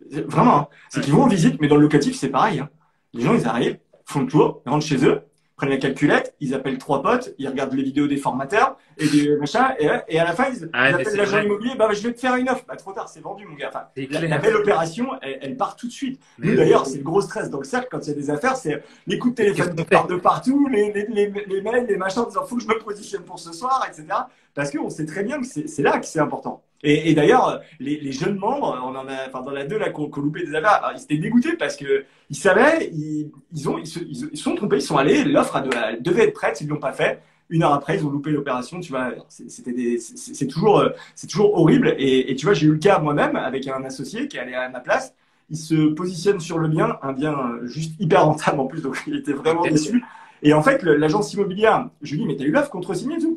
Vraiment, hein. C'est Ouais. qu'ils vont en visite, mais dans le locatif, c'est pareil, hein. Les gens, ils arrivent, font le tour, ils rentrent chez eux, prennent la calculette, ils appellent trois potes, ils regardent les vidéos des formateurs et des machins, et à la fin, Ah, ils mais appellent c'est l'agent vrai, immobilier, bah, je vais te faire une offre. Bah, trop tard, c'est vendu, mon gars. Enfin, c'est la clair. belle opération, elle part tout de suite. Nous, Mais oui. d'ailleurs, c'est le gros stress dans le cercle quand il y a des affaires, c'est les coups de Qu'est-ce téléphone qu'on qui partent fait? de partout, les mails, les machins, en disant, faut que je me positionne pour ce soir, etc. Parce qu'on sait très bien que c'est là que c'est important. Et d'ailleurs, les jeunes membres, on en a, enfin, dans la 2 là, qu'on loupé des affaires, alors, ils étaient dégoûtés parce que ils savaient, ils se sont trompés, ils sont allés, l'offre elle devait être prête, ils l'ont pas fait. Une heure après, ils ont loupé l'opération. Tu vois, c'est toujours horrible. Et tu vois, j'ai eu le cas moi-même avec un associé qui allait à ma place. Il se positionne sur le bien, un bien juste hyper rentable en plus, donc il était vraiment Ok. déçu. Et en fait, l'agence immobilière, je lui dis, mais t'as eu l'offre contre-signée et tout,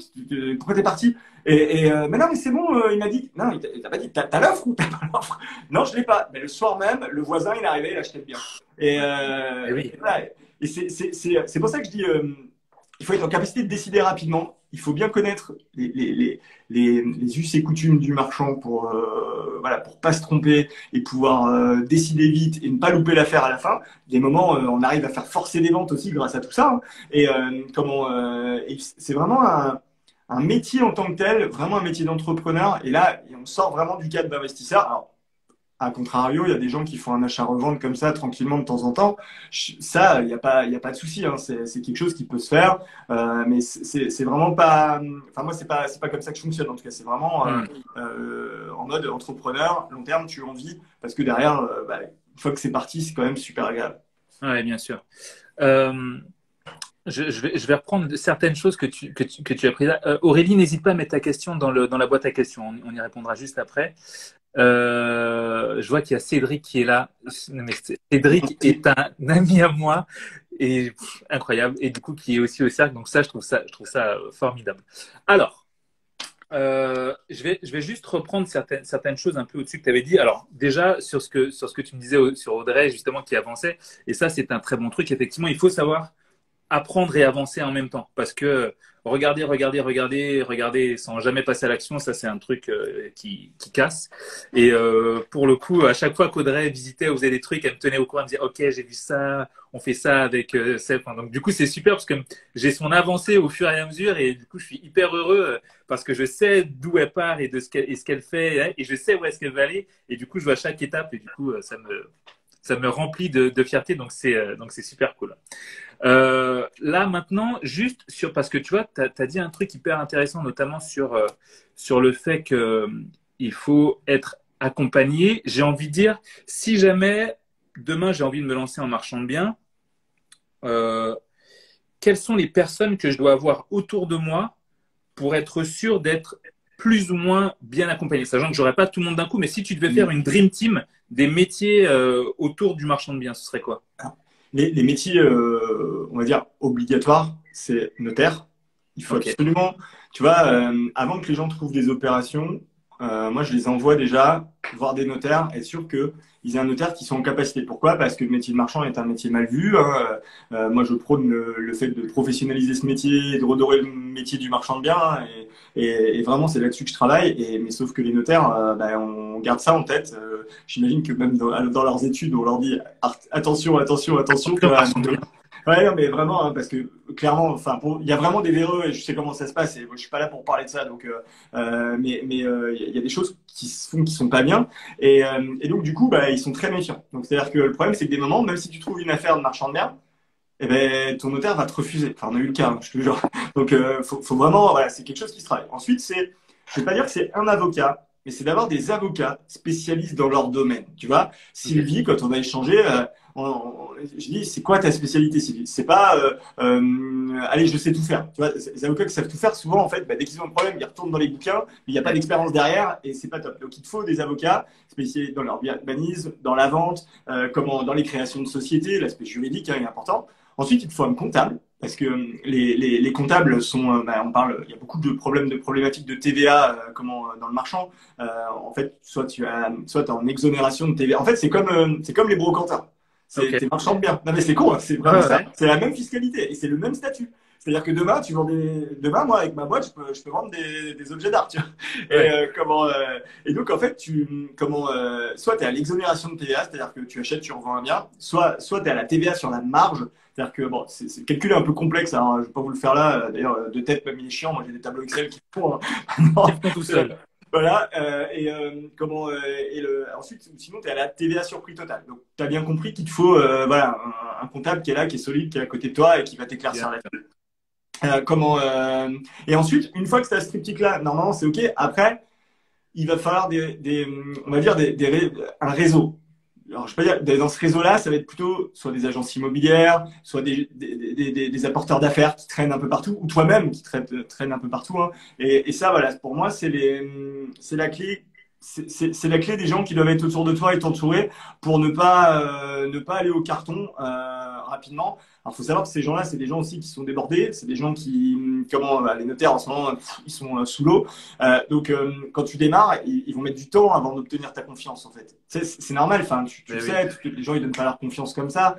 pourquoi t'es parti? Mais non, mais c'est bon, il m'a dit, non, il t'a pas dit, t'as l'offre ou t'as pas l'offre? Non, je l'ai pas. Mais le soir même, le voisin, il est arrivé, il a acheté le bien. Eh oui. Et voilà. Et c'est pour ça que je dis, il faut être en capacité de décider rapidement. Il faut bien connaître les us et coutumes du marchand pour voilà, pour pas se tromper et pouvoir décider vite et ne pas louper l'affaire à la fin. Des moments, on arrive à faire forcer des ventes aussi grâce à tout ça, hein. Et c'est vraiment un métier en tant que tel, vraiment un métier d'entrepreneur. Et là, on sort vraiment du cadre d'investisseur. Alors, à contrario, il y a des gens qui font un achat-revente comme ça tranquillement de temps en temps. Ça, il y a pas de souci, hein. C'est quelque chose qui peut se faire, mais c'est vraiment pas. Enfin moi, c'est pas comme ça que je fonctionne. En tout cas, c'est vraiment Hmm. en mode entrepreneur, long terme, tu en vis parce que derrière, bah, une fois que c'est parti, c'est quand même super agréable. Ouais, bien sûr. Euh, je vais reprendre certaines choses que tu as prises là. Aurélie, n'hésite pas à mettre ta question dans la boîte à questions. On y répondra juste après. Je vois qu'il y a Cédric qui est là. Mais Cédric est un ami à moi et incroyable. Et du coup, qui est aussi au cercle. Donc ça, je trouve ça formidable. Alors, je vais juste reprendre certaines choses un peu au-dessus que tu avais dit. Alors, déjà, sur ce que tu me disais sur Audrey, justement, qui avançait. Et ça, c'est un très bon truc. Effectivement, il faut savoir apprendre et avancer en même temps. Parce que regarder sans jamais passer à l'action, ça c'est un truc qui casse. Et pour le coup, à chaque fois qu'Audrey visitait ou faisait des trucs, elle me tenait au courant, elle me disait ok, j'ai vu ça, on fait ça avec Seb. Enfin, donc du coup c'est super parce que j'ai son avancée au fur et à mesure et du coup je suis hyper heureux parce que je sais d'où elle part et de ce qu'elle fait hein, et je sais où est-ce qu'elle va aller et du coup je vois chaque étape et du coup ça me remplit de fierté donc c'est super cool. Là maintenant, juste sur parce que tu vois, tu as dit un truc hyper intéressant, notamment sur le fait que il faut être accompagné. J'ai envie de dire, si jamais demain j'ai envie de me lancer en marchand de biens, euh, quelles sont les personnes que je dois avoir autour de moi pour être sûr d'être plus ou moins bien accompagné, sachant que j'aurais pas tout le monde d'un coup, mais si tu devais faire une dream team des métiers autour du marchand de biens, ce serait quoi? Les métiers, on va dire, obligatoires, c'est notaire. Il faut Ok. absolument, tu vois, avant que les gens trouvent des opérations, moi, je les envoie déjà voir des notaires, être sûr qu'ils aient un notaire qui soit en capacité. Pourquoi? Parce que le métier de marchand est un métier mal vu, hein. Moi, je prône le fait de professionnaliser ce métier, de redorer le métier du marchand de biens, hein, et vraiment, c'est là-dessus que je travaille. Mais sauf que les notaires, ben, on garde ça en tête. J'imagine que même dans leurs études, on leur dit attention, attention, attention. Tu Le vois. marchand de biens. Ouais, non, mais vraiment, hein, parce que clairement, enfin, il y a vraiment des véreux et je sais comment ça se passe et je suis pas là pour parler de ça, donc, il y a des choses qui se font qui sont pas bien et donc du coup, bah, ils sont très méfiants. Donc c'est-à-dire que le problème, c'est que des moments, même si tu trouves une affaire de marchand de biens, eh ben, ton notaire va te refuser. Enfin, on a eu le cas, hein, je te jure. Donc, faut vraiment, voilà, c'est quelque chose qui se travaille. Ensuite, je vais pas dire que c'est un avocat, mais c'est d'avoir des avocats spécialistes dans leur domaine. Tu vois, Ok. Sylvie, quand on a échangé, je dis, c'est quoi ta spécialité, Sylvie? C'est pas, allez, je sais tout faire. Tu vois, les avocats qui savent tout faire, souvent, en fait, bah, dès qu'ils ont un problème, ils retournent dans les bouquins, mais il n'y a pas Ouais. d'expérience derrière et c'est pas top. Donc, il te faut des avocats spécialisés dans l'urbanisme, dans la vente, dans les créations de sociétés, l'aspect juridique, hein, est important. Ensuite, il te faut un comptable, parce que les comptables sont, on parle, il y a beaucoup de problématiques de TVA, dans le marchand. En fait, soit t'es en exonération de TVA. En fait, c'est comme les brocantins. Ok. T'es marchand de biens. Non mais c'est con, hein, c'est Ouais, vraiment ça. ouais. C'est la même fiscalité et c'est le même statut. C'est-à-dire que demain, moi, avec ma boîte, je peux vendre des objets d'art, tu vois. Ouais. Et donc, en fait, soit tu es à l'exonération de TVA, c'est-à-dire que tu achètes, tu revends un bien, soit tu es à la TVA sur la marge. C'est-à-dire que, bon, c'est le calcul est un peu complexe, hein, je vais pas vous le faire là. D'ailleurs, de tête, même il est chiant. Moi, j'ai des tableaux Excel qui font, hein. Ils Non, font tout seuls. voilà. Ensuite, sinon, tu es à la TVA sur prix total. Donc, tu as bien compris qu'il te faut voilà, un comptable qui est là, qui est solide, qui est à côté de toi et qui va Bien t'éclaircir là. sûr. Euh, comment, euh, et ensuite, une fois que tu as ce triptyque-là, normalement, c'est OK. Après, il va falloir on va dire un réseau. Alors, je peux dire, dans ce réseau-là, ça va être plutôt soit des agences immobilières, soit des apporteurs d'affaires qui traînent un peu partout, ou toi-même qui traîne un peu partout, hein. Et ça, voilà, pour moi, c'est la clé. C'est la clé des gens qui doivent être autour de toi et t'entourer pour ne pas aller au carton rapidement. Alors, faut savoir que ces gens-là, c'est des gens aussi qui sont débordés, c'est des gens les notaires en ce moment, ils sont sous l'eau. Quand tu démarres, ils vont mettre du temps avant d'obtenir ta confiance, en fait. C'est normal. Enfin, tu Mais le oui. sais, les gens ils donnent pas leur confiance comme ça.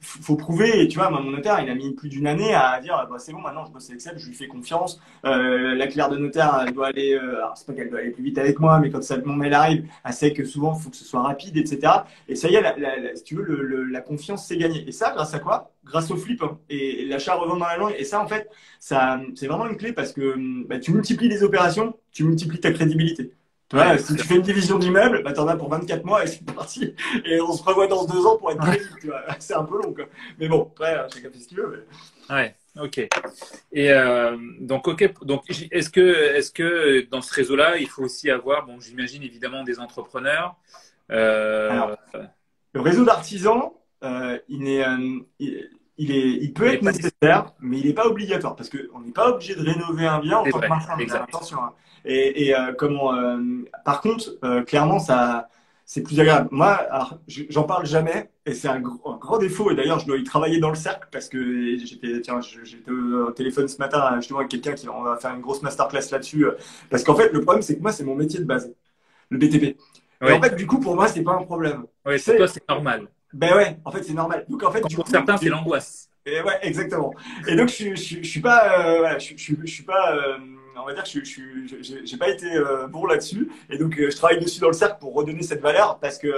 Faut prouver. Et tu vois, moi, mon notaire, il a mis plus d'une année à dire, bah, c'est bon, maintenant je bosse avec Seb, je lui fais confiance. La clerc de notaire, elle doit aller. Alors, c'est pas qu'elle doit aller plus vite avec moi, mais quand mon mail arrive, elle sait que souvent, il faut que ce soit rapide, etc. Et ça y est, si tu veux, la confiance, c'est gagné. Et ça, grâce à quoi? Grâce au flip, hein, et l'achat-revente dans la langue. Et ça, en fait, c'est vraiment une clé parce que bah, tu multiplies les opérations, tu multiplies ta crédibilité. Tu Ouais, vois, bien si tu sûr. fais une division d'immeuble, bah, t'en as pour 24 mois et c'est parti. Et on se revoit dans 2 ans pour être Ouais. crédible, tu vois. C'est un peu long, quoi. Mais bon, après, chacun fait ce qu'il veut. Ouais. Ok. Et donc, ok. Donc, est-ce que dans ce réseau-là, il faut aussi avoir, bon, j'imagine évidemment des entrepreneurs. Euh, Alors, le réseau d'artisans, il peut il n'est être pas nécessaire. nécessaire, mais il n'est pas obligatoire parce qu'on n'est pas obligé de rénover un bien en C'est tant que vrai. marchand. Hein, Exact. attention, hein. Par contre, clairement, c'est plus agréable. Moi, alors, j'en parle jamais et c'est un grand défaut. Et d'ailleurs, je dois y travailler dans le cercle parce que j'étais au téléphone ce matin justement avec quelqu'un on va faire une grosse masterclass là-dessus. Parce qu'en fait, le problème, c'est que moi, c'est mon métier de base, le BTP. Et en Oui. fait, du coup, pour moi, c'est pas un problème. Tu Oui. Pour toi, sais, c'est normal. ben ouais, en fait, c'est normal. Donc, en fait, Quand du pour coup, certains, c'est l'angoisse. et ouais, exactement. Et donc, je suis pas, voilà, je suis pas, on va dire que j'ai pas été bon là-dessus. Et donc, je travaille dessus dans le cercle pour redonner cette valeur parce que,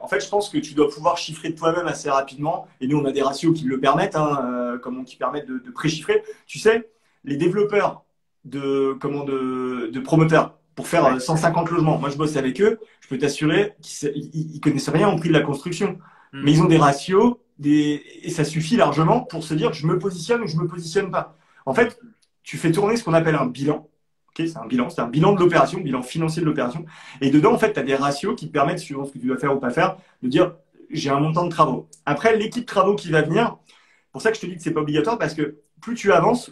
en fait, je pense que tu dois pouvoir chiffrer de toi-même assez rapidement. Et nous, on a des ratios qui le permettent, hein, qui permettent de pré-chiffrer. Tu sais, les développeurs de promoteurs pour faire Ouais. 150 logements. Moi, je bosse avec eux. Je peux t'assurer qu'ils connaissent rien au prix de la construction. Mais Hmm. ils ont des ratios, et ça suffit largement pour se dire je me positionne ou je me positionne pas. En Hmm. fait, tu fais tourner ce qu'on appelle un bilan. Okay, c'est un bilan de l'opération, bilan financier de l'opération. Et dedans, en fait, tu as des ratios qui te permettent, suivant ce que tu dois faire ou pas faire, de dire j'ai un montant de travaux. Après, l'équipe travaux qui va venir, pour ça que je te dis que c'est pas obligatoire parce que plus tu avances,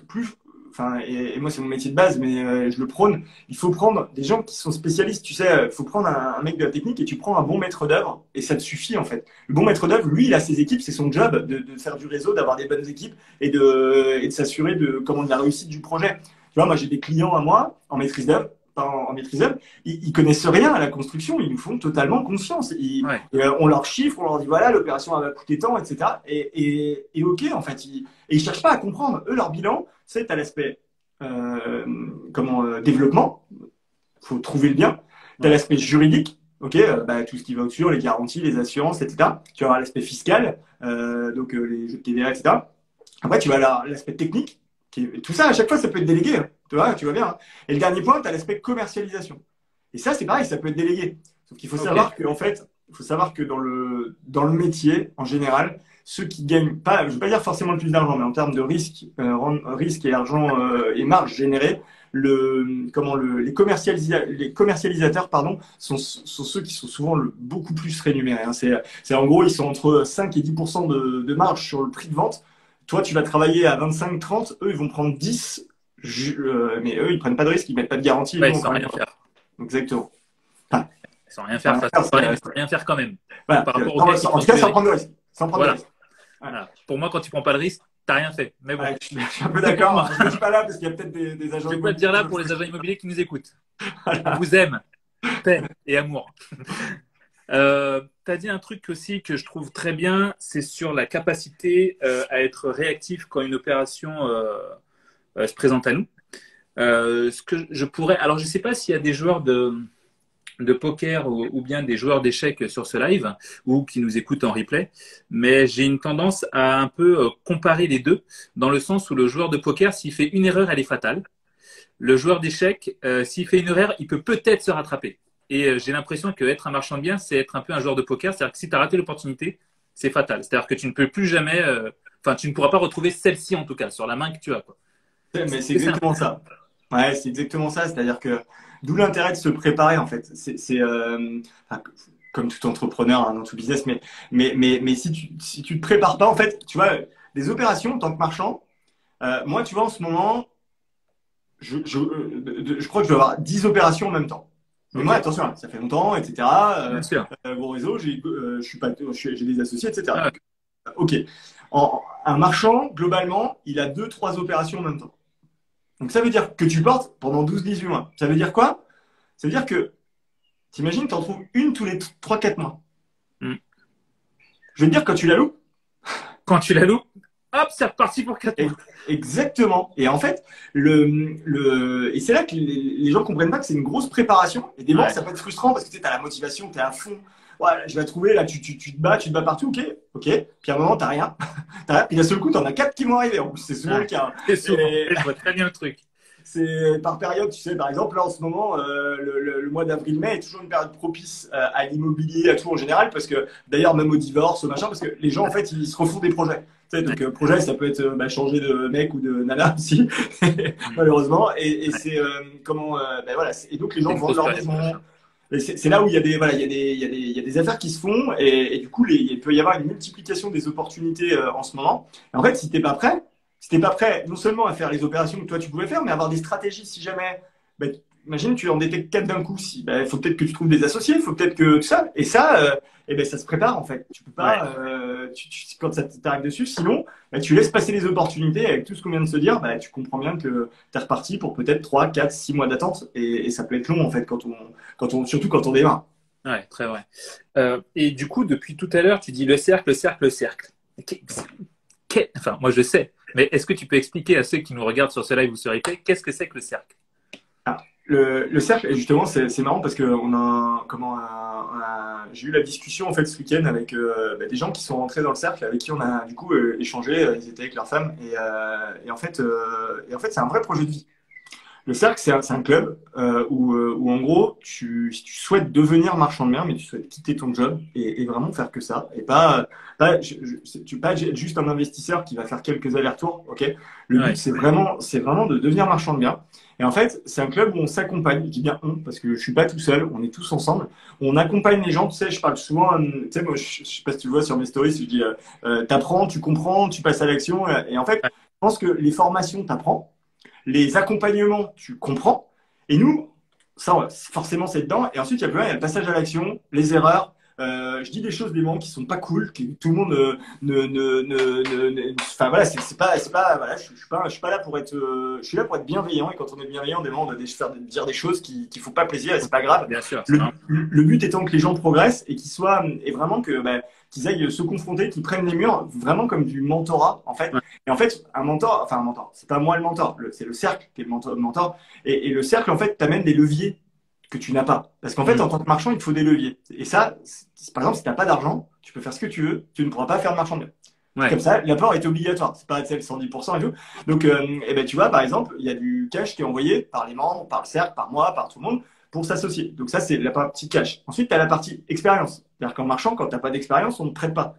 enfin, et moi c'est mon métier de base, mais je le prône. Il faut prendre des gens qui sont spécialistes. Tu sais, il faut prendre un mec de la technique et tu prends un bon maître d'œuvre et ça te suffit en fait. Le bon maître d'œuvre, lui, il a ses équipes, c'est son job de faire du réseau, d'avoir des bonnes équipes et de s'assurer de la réussite du projet. Tu vois, moi j'ai des clients à moi en maîtrise d'œuvre. En maîtrise d'œuvre, ils connaissent rien à la construction, ils nous font totalement confiance. Ouais. On leur chiffre, on leur dit voilà, l'opération elle va coûter tant, etc. Et ok, en fait, ils cherchent pas à comprendre. Eux, leur bilan, c'est à l'aspect développement, faut trouver le bien. Tu as Ouais. l'aspect juridique, ok, bah, tout ce qui va au-dessus, les garanties, les assurances, etc. Tu vas avoir l'aspect fiscal, les jeux de TVA, etc. Après, tu vas avoir l'aspect technique. Tout ça, à chaque fois, ça peut être délégué, hein. Tu vois bien, hein. Et le dernier point, tu as l'aspect commercialisation. Et ça, c'est pareil, ça peut être délégué. Sauf qu'il faut Ok. savoir que, en fait, il faut savoir que dans le métier, en général, ceux qui gagnent pas, je ne veux pas dire forcément le plus d'argent, mais en termes de risque et argent et marge générée, les commercialisateurs pardon, sont ceux qui sont souvent beaucoup plus rémunérés, hein. En gros, ils sont entre 5 et 10% de marge sur le prix de vente. Toi, tu vas travailler à 25-30, eux, ils vont prendre 10, mais eux, ils prennent pas de risque, ils mettent pas de garantie, et nous, Ouais, on sans prend rien faire. exactement. Enfin, Sans rien sans faire, rien face, faire, sans rien faire quand même. voilà. Par rapport au gars qui En prend tout cas, tous les sans risques. prendre de risque. Sans prendre de Voilà. risque. Ouais. Voilà. Pour moi, quand tu prends pas de risque, t'as rien fait. Mais bon, Ouais, je suis un peu pour d'accord. moi. Hein. Je ne dis pas là parce qu'il y a peut-être des agents Je vais pas te dire immobiliers là qui pour les agents veulent. immobiliers qui nous écoutent. On Voilà. vous aime. Paix et amour. Tu as dit un truc aussi que je trouve très bien, c'est sur la capacité à être réactif quand une opération se présente à nous. Ce que je pourrais, alors je ne sais pas s'il y a des joueurs de poker ou bien des joueurs d'échecs sur ce live ou qui nous écoutent en replay, mais j'ai une tendance à un peu comparer les deux dans le sens où le joueur de poker, s'il fait une erreur, elle est fatale. Le joueur d'échecs, s'il fait une erreur, il peut peut-être se rattraper. Et j'ai l'impression qu'être un marchand de biens, c'est être un peu un joueur de poker. C'est-à-dire que si tu as raté l'opportunité, c'est fatal. C'est-à-dire que tu ne peux plus jamais, enfin, tu ne pourras pas retrouver celle-ci en tout cas sur la main que tu as, quoi. Mais c'est Est-ce que c'est un exactement ça. Ouais, c'est exactement ça. C'est-à-dire que d'où l'intérêt de se préparer, en fait. Enfin, comme tout entrepreneur, hein, dans tout business, mais si tu te prépares pas, en fait, tu vois, des opérations en tant que marchand, moi, tu vois, en ce moment, je crois que je dois avoir 10 opérations en même temps. Mais moi, Ok, attention, hein, ça fait longtemps, etc. bien sûr. Gros réseau, je suis pas, j'ai des associés, etc. Ah, Donc, ok. Un marchand, globalement, il a 2, 3 opérations en même temps. Donc ça veut dire que tu portes pendant 12, 18 mois. Ça veut dire quoi? Ça veut dire que, t'imagines, tu en trouves une tous les 3, 4 mois. hmm. Je veux te dire, quand tu la loupes, Quand tu la loupes, hop, c'est reparti pour 4 et- mois. exactement. Et en fait, et c'est là que les gens comprennent pas que c'est une grosse préparation. Et des moments, Ouais, ça peut être frustrant parce que tu as la motivation, tu es à fond. Ouais, je vais la trouver, là, tu te bats partout, ok, ok. Puis à un moment, t'as rien. T'as rien. Puis d'un seul coup, t'en as 4 qui vont arriver. En plus, c'est souvent le ouais. cas, hein. C'est souvent. Et, Je vois très bien le truc. c'est par période, tu sais, par exemple, là en ce moment, le mois d'avril-mai est toujours une période propice à l'immobilier, à tout en général, parce que d'ailleurs, même au divorce, au machin, parce que les gens, en fait, ils se refont des projets. Tu sais, Ouais. donc, projet, ça peut être changer de mec ou de nana aussi, Hmm. malheureusement. Et Ouais. c'est voilà. Et donc, les C'est gens une vendent grosse leur période. maison. Et c'est là où il y a des, voilà, il y a des affaires qui se font, et du coup, il peut y avoir une multiplication des opportunités en ce moment. Et en fait, si t'es pas prêt, non seulement à faire les opérations que toi tu pouvais faire, mais avoir des stratégies si jamais, bah, imagine, tu en détectes 4 d'un coup. Si, bah, faut peut-être que tu trouves des associés, il faut peut-être que tout ça. Et ça, ben, ça se prépare en fait. Tu peux Ouais. pas, quand ça t'arrive dessus, sinon, bah, tu laisses passer les opportunités avec tout ce qu'on vient de se dire, bah, tu comprends bien que tu es reparti pour peut-être 3, 4, 6 mois d'attente. Et ça peut être long en fait surtout quand on démarre. Ouais, très vrai. Et du coup, depuis tout à l'heure, tu dis le cercle, le cercle, le cercle. Enfin, moi je sais, mais est-ce que tu peux expliquer à ceux qui nous regardent sur ce live ou sur replay, qu'est-ce que c'est que le cercle? Ah, le cercle, et justement, c'est marrant parce que j'ai eu la discussion en fait ce week-end avec des gens qui sont rentrés dans le cercle, avec qui on a du coup échangé. Ils étaient avec leur femme, et en fait, c'est un vrai projet de vie. Le cercle, c'est un club où, en gros, si tu souhaites devenir marchand de biens, mais tu souhaites quitter ton job et vraiment faire que ça, et tu pas être juste un investisseur qui va faire quelques allers-retours, ok? Le but, Ouais, c'est vraiment de devenir marchand de biens. Et en fait, c'est un club où on s'accompagne. Je dis bien on, parce que je suis pas tout seul, on est tous ensemble. On accompagne les gens, tu sais, je parle souvent, tu sais, moi, je sais pas si tu le vois sur mes stories, je dis, t'apprends, tu comprends, tu passes à l'action. Et en fait, ouais, je pense que les formations, t'apprends. Les accompagnements, tu comprends. Et nous, ça, forcément, c'est dedans. Et ensuite, il y a plus rien, il y a le passage à l'action, les erreurs. Je dis des choses, des moments qui sont pas cool, que tout le monde enfin voilà, voilà, je suis pas là pour être, je suis là pour être bienveillant. Et quand on est bienveillant, des moments, on doit dire des choses qui font pas plaisir et c'est pas grave. bien sûr, c'est Le, normal. le but étant que les gens progressent et et vraiment qu'ils aillent se confronter, qu'ils prennent les murs, vraiment comme du mentorat, en fait. Ouais, Et en fait, un mentor, c'est pas moi le mentor, c'est le cercle qui est le mentor. Et le cercle, en fait, t'amène des leviers que tu n'as pas. Parce qu'en fait, hmm, en tant que marchand, il te faut des leviers. Et ça, par exemple, si tu n'as pas d'argent, tu peux faire ce que tu veux, tu ne pourras pas faire de marchand de biens. C'est ouais, comme ça, l'apport est obligatoire. C'est pas celle 110% et tout. Donc, eh ben, tu vois, par exemple, il y a du cash qui est envoyé par les membres, par le cercle, par moi, par tout le monde pour s'associer. Donc ça, c'est la partie cash. Ensuite, tu as la partie expérience. C'est-à-dire qu'en marchand, quand tu n'as pas d'expérience, on ne te prête pas.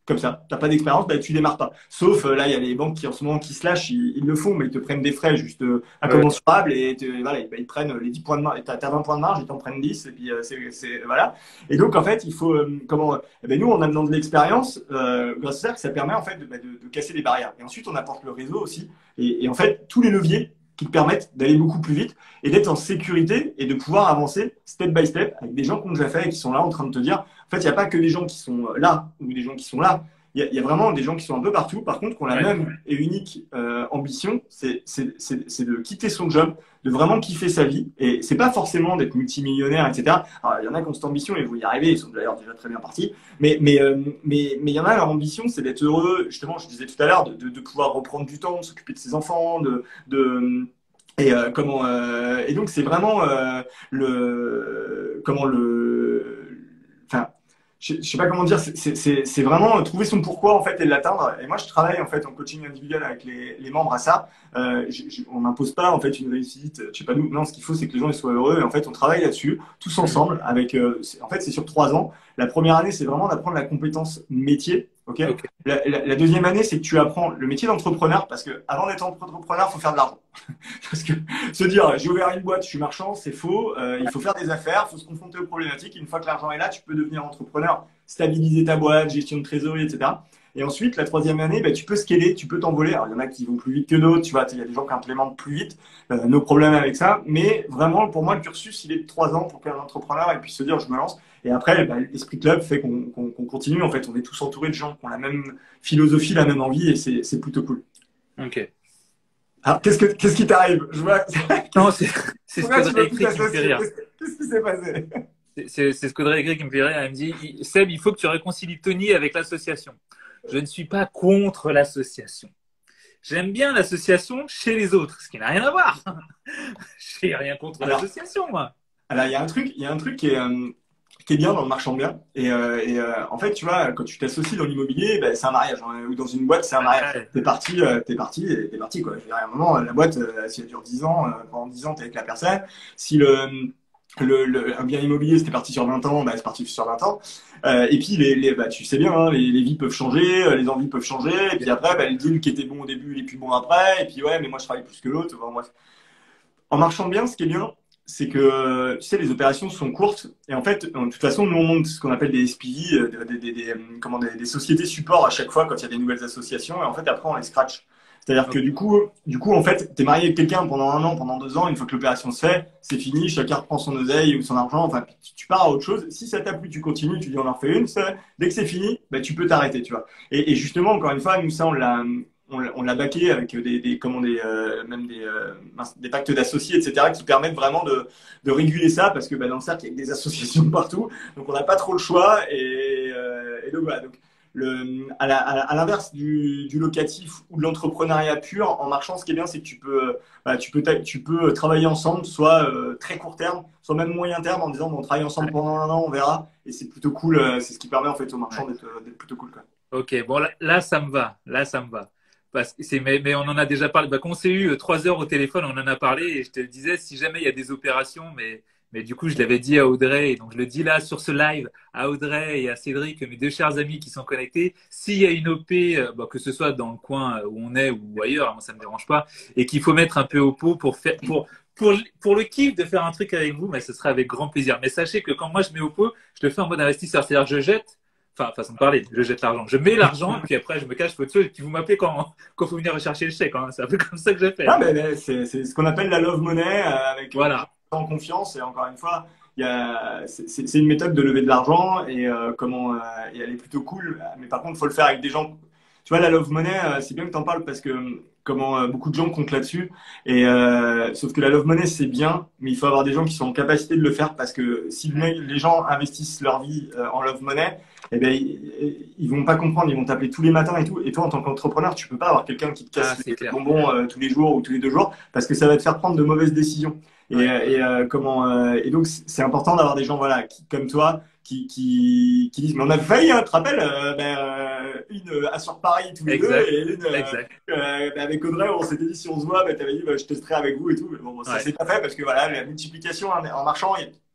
Comme ça, t'as pas d'expérience, bah, tu démarres pas. Sauf là, il y a les banques qui en ce moment qui se lâchent, ils le font, mais ils te prennent des frais juste ouais, incommensurables et voilà, bah, ils prennent les 10 points de marge. T'as 20 points de marge, ils t'en prennent 10 et puis voilà. Et donc en fait, il faut eh ben, nous, en amenant de l'expérience, grâce à ça, ça permet en fait de casser les barrières. Et ensuite, on apporte le réseau aussi et en fait tous les leviers qui te permettent d'aller beaucoup plus vite et d'être en sécurité et de pouvoir avancer step by step avec des gens qui ont déjà fait et qui sont là en train de te dire en fait, il n'y a pas que des gens qui sont là ou des gens qui sont là. il y a vraiment des gens qui sont un peu partout, par contre, qui ont la Ouais. même et unique ambition, c'est de quitter son job, de vraiment kiffer sa vie. Et c'est pas forcément d'être multimillionnaire, etc. Alors, il y en a qui ont cette ambition et vont y arriver, ils sont d'ailleurs déjà très bien partis. Mais il y en a, leur ambition, c'est d'être heureux. Justement, je disais tout à l'heure, de pouvoir reprendre du temps, de s'occuper de ses enfants, et donc c'est vraiment enfin, je sais pas comment dire, c'est vraiment trouver son pourquoi en fait et l'atteindre. Et moi, je travaille en fait en coaching individuel avec les membres à ça. On n'impose pas en fait une réussite, je sais pas nous. Non, ce qu'il faut, c'est que les gens ils soient heureux. Et en fait, on travaille là-dessus tous ensemble. Avec, en fait, c'est sur 3 ans. La première année, c'est vraiment d'apprendre la compétence métier. Ok. Ok. La deuxième année, c'est que tu apprends le métier d'entrepreneur parce que avant d'être entrepreneur, faut faire de l'argent. Parce que se dire j'ai ouvert une boîte, je suis marchand, c'est faux. Il faut faire des affaires, il faut se confronter aux problématiques. Une fois que l'argent est là, tu peux devenir entrepreneur, stabiliser ta boîte, gestion de trésorerie, etc. Et ensuite, la troisième année, tu peux scaler, tu peux t'envoler. Alors, il y en a qui vont plus vite que d'autres, tu vois, il y a des gens qui implémentent plus vite, nos problèmes avec ça. Mais vraiment, pour moi, le cursus, il est de 3 ans pour qu'un entrepreneur puisse se dire, je me lance. Et après, l'Esprit Club fait qu'on continue. En fait, on est tous entourés de gens qui ont la même philosophie, la même envie, et c'est plutôt cool. Ok. Alors, qu'est-ce qui t'arrive? Je vois. Non, c'est ce Pourquoi tu qu'Audrey veux plus écrit qui me fait t'associer? rire. Qu'est-ce qui s'est passé? C'est ce qu'Audrey écrit qui me fait rire. Elle me dit, Seb, il faut que tu réconcilies Tony avec l'association. Je ne suis pas contre l'association. J'aime bien l'association chez les autres, ce qui n'a rien à voir. Je n'ai rien contre Alors, l'association, moi. alors, il y a un truc qui est bien dans le marchand de biens. En fait, tu vois, quand tu t'associes dans l'immobilier, c'est un mariage, hein, ou dans une boîte, c'est un mariage. Ouais. T'es parti, et t'es parti, quoi. Je veux dire, à un moment, la boîte, si elle dure 10 ans, pendant 10 ans, t'es avec la personne. Si un bien immobilier, c'était parti sur 20 ans, c'est parti sur 20 ans. Et puis, tu sais bien, hein, les vies peuvent changer, les envies peuvent changer. Et puis après, le deal qui était bon au début, il est plus bon après. Et puis, ouais, mais moi, je travaille plus que l'autre. Enfin, bref. En marchand de biens, ce qui est bien, c'est que tu sais, les opérations sont courtes. Et en fait, de toute façon, nous, on monte ce qu'on appelle des SPV, des sociétés support à chaque fois quand il y a des nouvelles associations. Et en fait, après, on les scratch. C'est-à-dire que Ok. du coup, en fait, tu es marié avec quelqu'un pendant 1 an, pendant 2 ans. Une fois que l'opération se fait, c'est fini. Chacun reprend son oseille ou son argent. Enfin, tu pars à autre chose. Si ça t'a plu, tu continues. Tu dis, on en refait une. Dès que c'est fini, tu peux t'arrêter, tu vois. Et justement, encore une fois, nous, ça, on l'a baqué avec des pactes d'associés, etc., qui permettent vraiment de réguler ça, parce que dans le cercle, il y a des associations partout, donc on n'a pas trop le choix. Et donc voilà. Donc, à l'inverse du locatif ou de l'entrepreneuriat pur, en marchand, ce qui est bien, c'est que tu peux travailler ensemble, soit très court terme, soit même moyen terme, en disant, bon, on travaille ensemble pendant 1 an, on verra. Et c'est plutôt cool. C'est ce qui permet en fait aux marchands Ouais. d'être plutôt cool, quoi. Ok, bon, là, ça me va. Là, ça me va. Parce que mais on en a déjà parlé. Quand on s'est eu 3 heures au téléphone, on en a parlé et je te disais, si jamais il y a des opérations, mais du coup, je l'avais dit à Audrey, et donc je le dis là sur ce live à Audrey et à Cédric, mes deux chers amis qui sont connectés, s'il y a une OP, que ce soit dans le coin où on est ou ailleurs, moi ça me dérange pas, et qu'il faut mettre un peu au pot pour le kiff de faire un truc avec vous, mais ce sera avec grand plaisir. Mais sachez que quand moi je mets au pot, je le fais en mode investisseur, c'est-à-dire je jette. Enfin, façon de parler, je jette l'argent. Je mets l'argent, puis après, je me cache, faut autre chose, et puis vous m'appelez quand faut venir rechercher le chèque. Hein. C'est un peu comme ça que je fais. Ah, Hein. c'est ce qu'on appelle la love money, avec des gens Voilà. en confiance. Et encore une fois, c'est une méthode de lever de l'argent, et elle est plutôt cool. Mais par contre, il faut le faire avec des gens. Tu vois, la love money, c'est bien que tu en parles parce que beaucoup de gens comptent là-dessus. Sauf que la love money, c'est bien, mais il faut avoir des gens qui sont en capacité de le faire, parce que si les gens investissent leur vie en love money, ils vont pas comprendre, ils vont t'appeler tous les matins et tout. Et toi, en tant qu'entrepreneur, tu peux pas avoir quelqu'un qui te Ah, casse c'est les clair. bonbons tous les jours ou tous les 2 jours, parce que ça va te faire prendre de mauvaises décisions. Ouais. Et donc, c'est important d'avoir des gens, voilà, comme toi, qui disent, mais on a failli, hein, tu te rappelles, une sur Paris tous les deux, Exact. et une Exact. avec Audrey, on s'était dit, si on se voit, t'avais dit, je testerai avec vous et tout. Mais bon, ça Ouais. s'est pas fait, parce que voilà, la multiplication, hein, en marchant,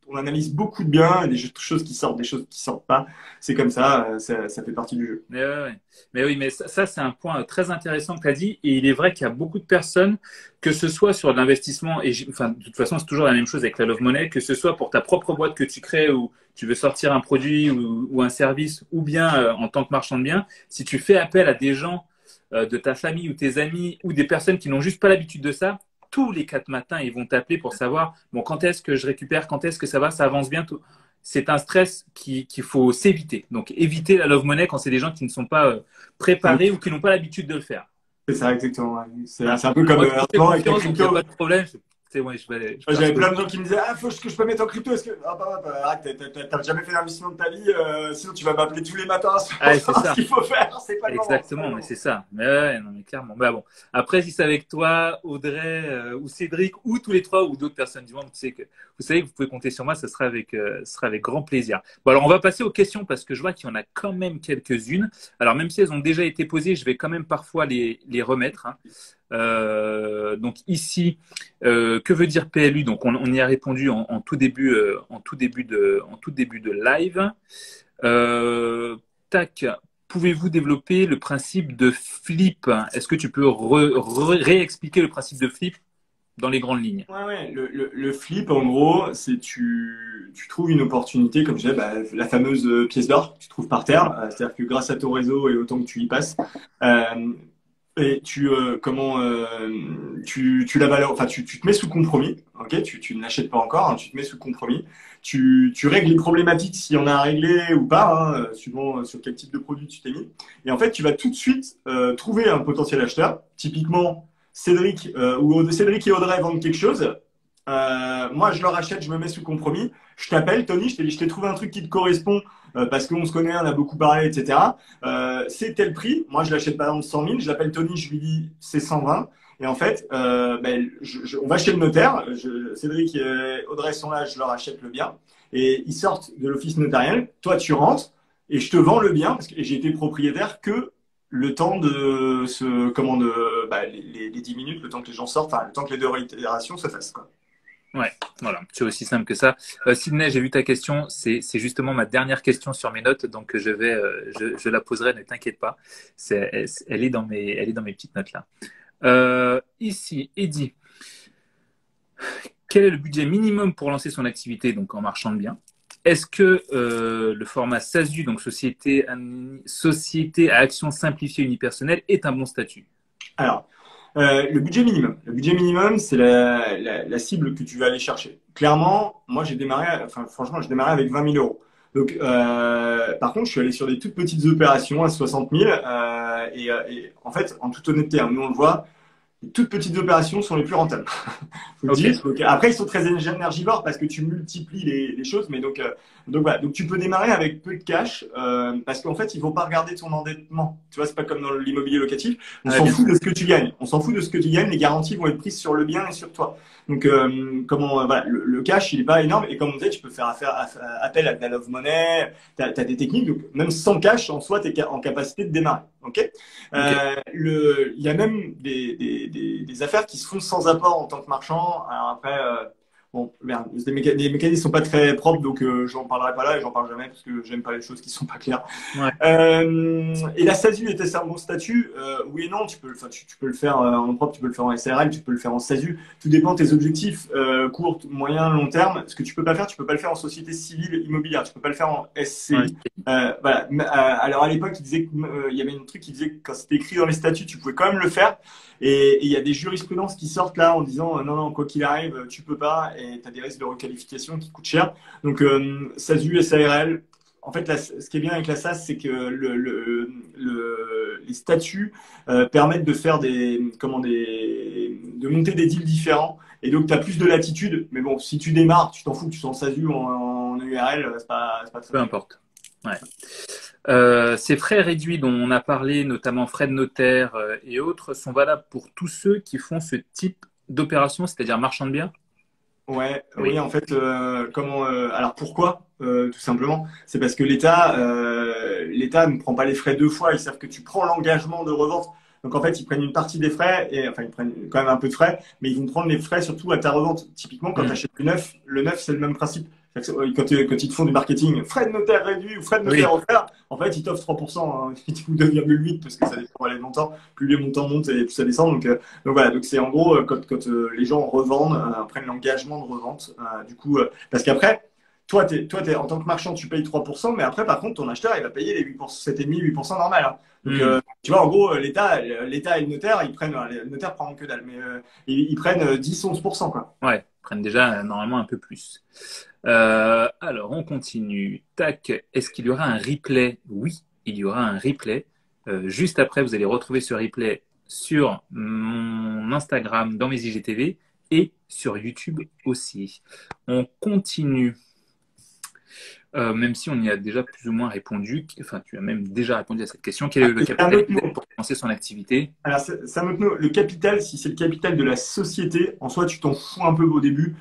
on analyse beaucoup de biens, des choses qui sortent, des choses qui sortent pas. C'est comme ça, ça fait partie du jeu. Mais, ouais. Mais oui, mais ça c'est un point très intéressant que tu as dit. Et il est vrai qu'il y a beaucoup de personnes, que ce soit sur l'investissement, enfin, de toute façon, c'est toujours la même chose avec la Love Money, que ce soit pour ta propre boîte que tu crées ou tu veux sortir un produit ou un service, ou bien en tant que marchand de biens, si tu fais appel à des gens de ta famille ou tes amis ou des personnes qui n'ont juste pas l'habitude de ça, tous les 4 matins, ils vont t'appeler pour savoir, bon, quand est-ce que je récupère, quand est-ce que ça va, ça avance bientôt. c'est un stress qu'il faut s'éviter. Donc, éviter la love money quand c'est des gens qui ne sont pas préparés ou qui n'ont pas l'habitude de le faire. C'est ça, exactement. Ouais. C'est Ouais. un peu comme Moi, je fais avant avec la confiance, donc il n'y a crypto. pas de problème. Ouais, J'avais plein de gens qui me disaient ah, faut que je peux mettre en crypto. Est-ce que arrête, t'as jamais fait d'investissement de ta vie, sinon tu vas m'appeler tous les matins pour Ah, c'est savoir ce ça. qu'il faut faire. C'est pas le moment. C'est pas le Exactement, mais moment. c'est ça. Mais ouais, non, mais clairement. Bah bon. Après, si c'est avec toi, Audrey ou Cédric ou tous les trois ou d'autres personnes du monde, vous savez que vous pouvez compter sur moi, ce sera avec grand plaisir. Bon, alors on va passer aux questions parce que je vois qu'il y en a quand même quelques-unes. Alors même si elles ont déjà été posées, je vais quand même parfois les remettre, hein. Donc ici, que veut dire PLU? Donc on y a répondu en tout début, en tout début de live. Tac. Pouvez-vous développer le principe de flip? Est-ce que tu peux réexpliquer le principe de flip dans les grandes lignes? Ouais. Le flip, en gros, c'est tu trouves une opportunité, comme je disais, bah, la fameuse pièce d'or que tu trouves par terre. C'est-à-dire que grâce à ton réseau et autant que tu y passes, et tu la valeur, enfin tu te mets sous compromis, ok, tu ne l'achètes pas encore, hein, tu te mets sous compromis, tu règles les problématiques s'il y en a à régler ou pas, hein, suivant sur quel type de produit tu t'es mis, et en fait tu vas tout de suite trouver un potentiel acheteur, typiquement Cédric Cédric et Audrey vendent quelque chose. Moi, je leur achète, je me mets sous compromis. Je t'appelle, Tony, je t'ai trouvé un truc qui te correspond parce qu'on se connaît, on a beaucoup parlé, etc. C'est tel prix. Moi, je l'achète par exemple 100 000. Je l'appelle Tony, je lui dis c'est 120. Et en fait, on va chez le notaire. Cédric et Audrey sont là, je leur achète le bien. Et ils sortent de l'office notarial. Toi, tu rentres et je te vends le bien parce que j'ai été propriétaire que le temps de les 10 minutes, le temps que les gens sortent, enfin, le temps que les deux réitérations se fassent, quoi. Ouais, voilà, c'est aussi simple que ça. Sydney, j'ai vu ta question. C'est justement ma dernière question sur mes notes, donc je la poserai. Ne t'inquiète pas. Elle est dans mes petites notes là. Ici, Eddy, quel est le budget minimum pour lancer son activité donc en marchand de biens? Est-ce que le format SASU, donc société à action simplifiée unipersonnelle, est un bon statut? Alors, le budget minimum. Le budget minimum, c'est la cible que tu vas aller chercher. Clairement, moi, franchement, j'ai démarré avec 20 000 euros. Donc, par contre, je suis allé sur des toutes petites opérations à 60 000. Et en fait, en toute honnêteté, hein, nous, on le voit, les toutes petites opérations sont les plus rentables. Faut le Ok. dire. Donc, après, ils sont très énergivores parce que tu multiplies les choses. Mais donc voilà. Donc, tu peux démarrer avec peu de cash parce qu'en fait, ils vont pas regarder ton endettement. Tu vois, c'est pas comme dans l'immobilier locatif. On Ouais, s'en bien fout sûr. de ce que tu gagnes. On s'en fout de ce que tu gagnes. Les garanties vont être prises sur le bien et sur toi. Donc, voilà, le cash, il est pas énorme. Et comme on disait, tu peux faire appel à de la love money. T'as des techniques. Donc, même sans cash, en soi, tu es en capacité de démarrer. OK? Ok. Il y a même des affaires qui se font sans apport en tant que marchand. Alors après, bon, merde, les mécanismes sont pas très propres, donc j'en parlerai pas là et j'en parle jamais parce que j'aime pas les choses qui sont pas claires. Ouais. Et la SASU était un bon statut? Oui et non, tu peux le faire en nom propre, tu peux le faire en SARL, tu peux le faire en SASU. Tout dépend de tes objectifs court, moyen, long terme. Ce que tu peux pas faire, tu peux pas le faire en société civile immobilière, tu peux pas le faire en Ouais. SCI. Voilà. Alors à l'époque, il y avait un truc qui disait que quand c'était écrit dans les statuts, tu pouvais quand même le faire. Et il y a des jurisprudences qui sortent là en disant non, quoi qu'il arrive, tu peux pas et tu as des risques de requalification qui coûtent cher. Donc, SASU, SARL, en fait, là, ce qui est bien avec la SAS, c'est que les statuts permettent de faire de monter des deals différents. Et donc, tu as plus de latitude. Mais bon, si tu démarres, tu t'en fous que tu sois en SASU ou en URL, c'est pas très Peu bien. importe. Ouais. Ces frais réduits dont on a parlé, notamment frais de notaire et autres, sont valables pour tous ceux qui font ce type d'opération, c'est-à-dire marchand de biens? Ouais, Oui. oui, en fait, alors pourquoi? Tout simplement, c'est parce que l'État ne prend pas les frais deux fois. Ils savent que tu prends l'engagement de revente. Donc en fait, ils prennent une partie des frais et enfin ils prennent quand même un peu de frais, mais ils vont prendre les frais surtout à ta revente. Typiquement, quand tu Hmm. achètes le neuf, c'est le même principe. C'est-à-dire que quand ils te font du marketing, frais de notaire réduit ou frais de Oui. notaire offert, en fait, ils t'offrent 3%, hein, ou 2,8 parce que ça dépend les montants. Plus les montants montent et plus ça descend. Donc voilà, donc c'est en gros quand les gens revendent, prennent l'engagement de revente. Parce qu'après, en tant que marchand, tu payes 3%, mais après, par contre, ton acheteur, il va payer les 8%, 7,5-8% normal. Hein. Donc, tu vois, en gros, l'État et le notaire, ils prennent, le notaire prend que dalle, mais ils prennent 10-11%, quoi. Ouais, ils prennent déjà normalement un peu plus. Alors, on continue. Tac, est-ce qu'il y aura un replay? Oui, il y aura un replay. Juste après, vous allez retrouver ce replay sur mon Instagram, dans mes IGTV, et sur YouTube aussi. On continue. Même si on y a déjà plus ou moins répondu, enfin, tu as même déjà répondu à cette question. Quel est le capital pour lancer son activité? Alors, c'est un autre mot. Le capital, si c'est le capital de la société, en soi, tu t'en fous un peu au début.